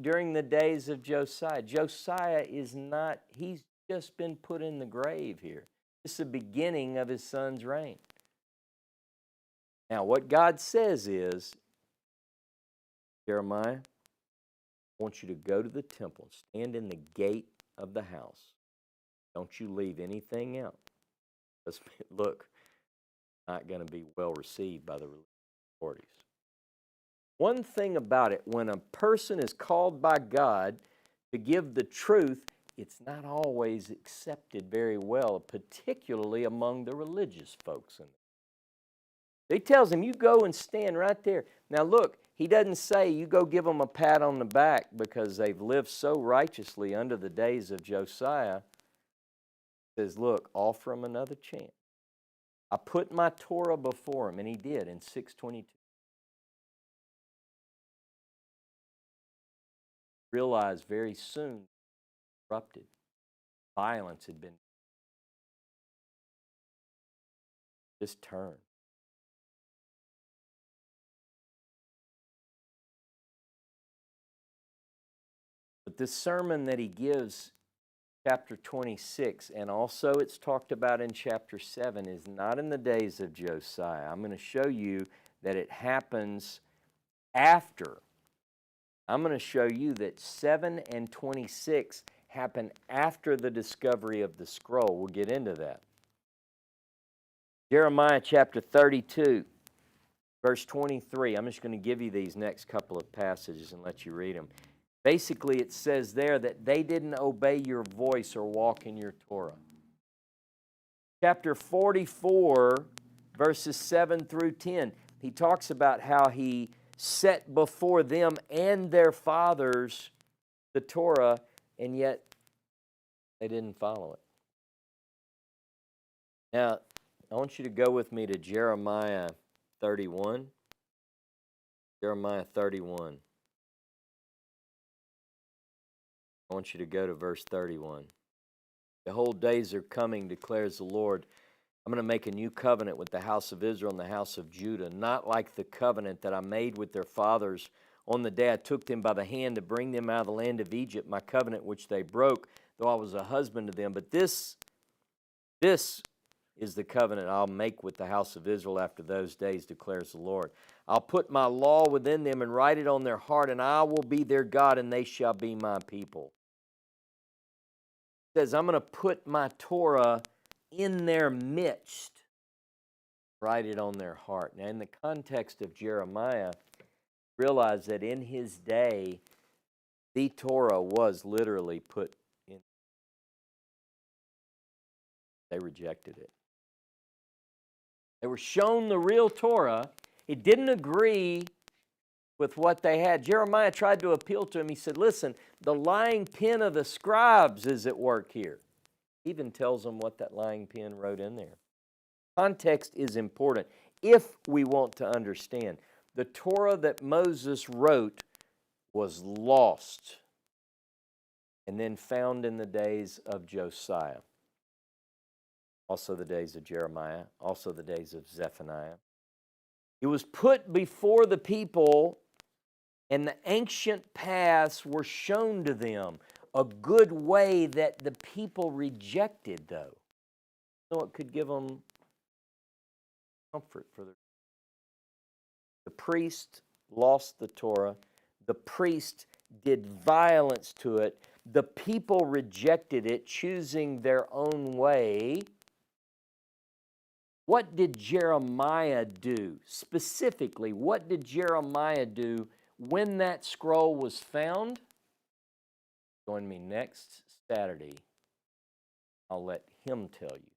Speaker 1: during the days of Josiah. Josiah is not, he's just been put in the grave here. This is the beginning of his son's reign. Now, what God says is, Jeremiah, I want you to go to the temple, stand in the gate of the house. Don't you leave anything out. Look, not going to be well received by the religious authorities. One thing about it, when a person is called by God to give the truth, it's not always accepted very well, particularly among the religious folks. He tells him, you go and stand right there. Now look, he doesn't say you go give them a pat on the back because they've lived so righteously under the days of Josiah. He says, look, offer them another chance. I put my Torah before him, and he did in 622. Realized very soon, corrupted. Violence had been. Just turn. But this sermon that he gives, chapter 26, and also it's talked about in chapter 7, is not in the days of Josiah. I'm going to show you that it happens after. I'm going to show you that 7 and 26 happen after the discovery of the scroll. We'll get into that. Jeremiah chapter 32, verse 23. I'm just going to give you these next couple of passages and let you read them. Basically, it says there that they didn't obey your voice or walk in your Torah. Chapter 44, verses 7 through 10, he talks about how he set before them and their fathers the Torah, and yet they didn't follow it. Now, I want you to go with me to Jeremiah 31. Jeremiah 31. I want you to go to verse 31. Behold, days are coming, declares the Lord. I'm going to make a new covenant with the house of Israel and the house of Judah, not like the covenant that I made with their fathers on the day I took them by the hand to bring them out of the land of Egypt, my covenant which they broke, though I was a husband to them. But this is the covenant I'll make with the house of Israel after those days, declares the Lord. I'll put my law within them and write it on their heart, and I will be their God, and they shall be my people. says, I'm going to put my Torah in their midst, write it on their heart. Now, in the context of Jeremiah, realize that in his day, the Torah was literally put in. They rejected it. They were shown the real Torah. It didn't agree with what they had. Jeremiah tried to appeal to him. He said, listen, the lying pen of the scribes is at work here. He even tells them what that lying pen wrote in there. Context is important if we want to understand. The Torah that Moses wrote was lost and then found in the days of Josiah. Also the days of Jeremiah, also the days of Zephaniah. It was put before the people, and the ancient paths were shown to them, a good way that the people rejected, though. So it could give them comfort for their. The priest lost the Torah. The priest did violence to it. The people rejected it, choosing their own way. What did Jeremiah do? Specifically, what did Jeremiah do when that scroll was found? Join me next Saturday. I'll let him tell you.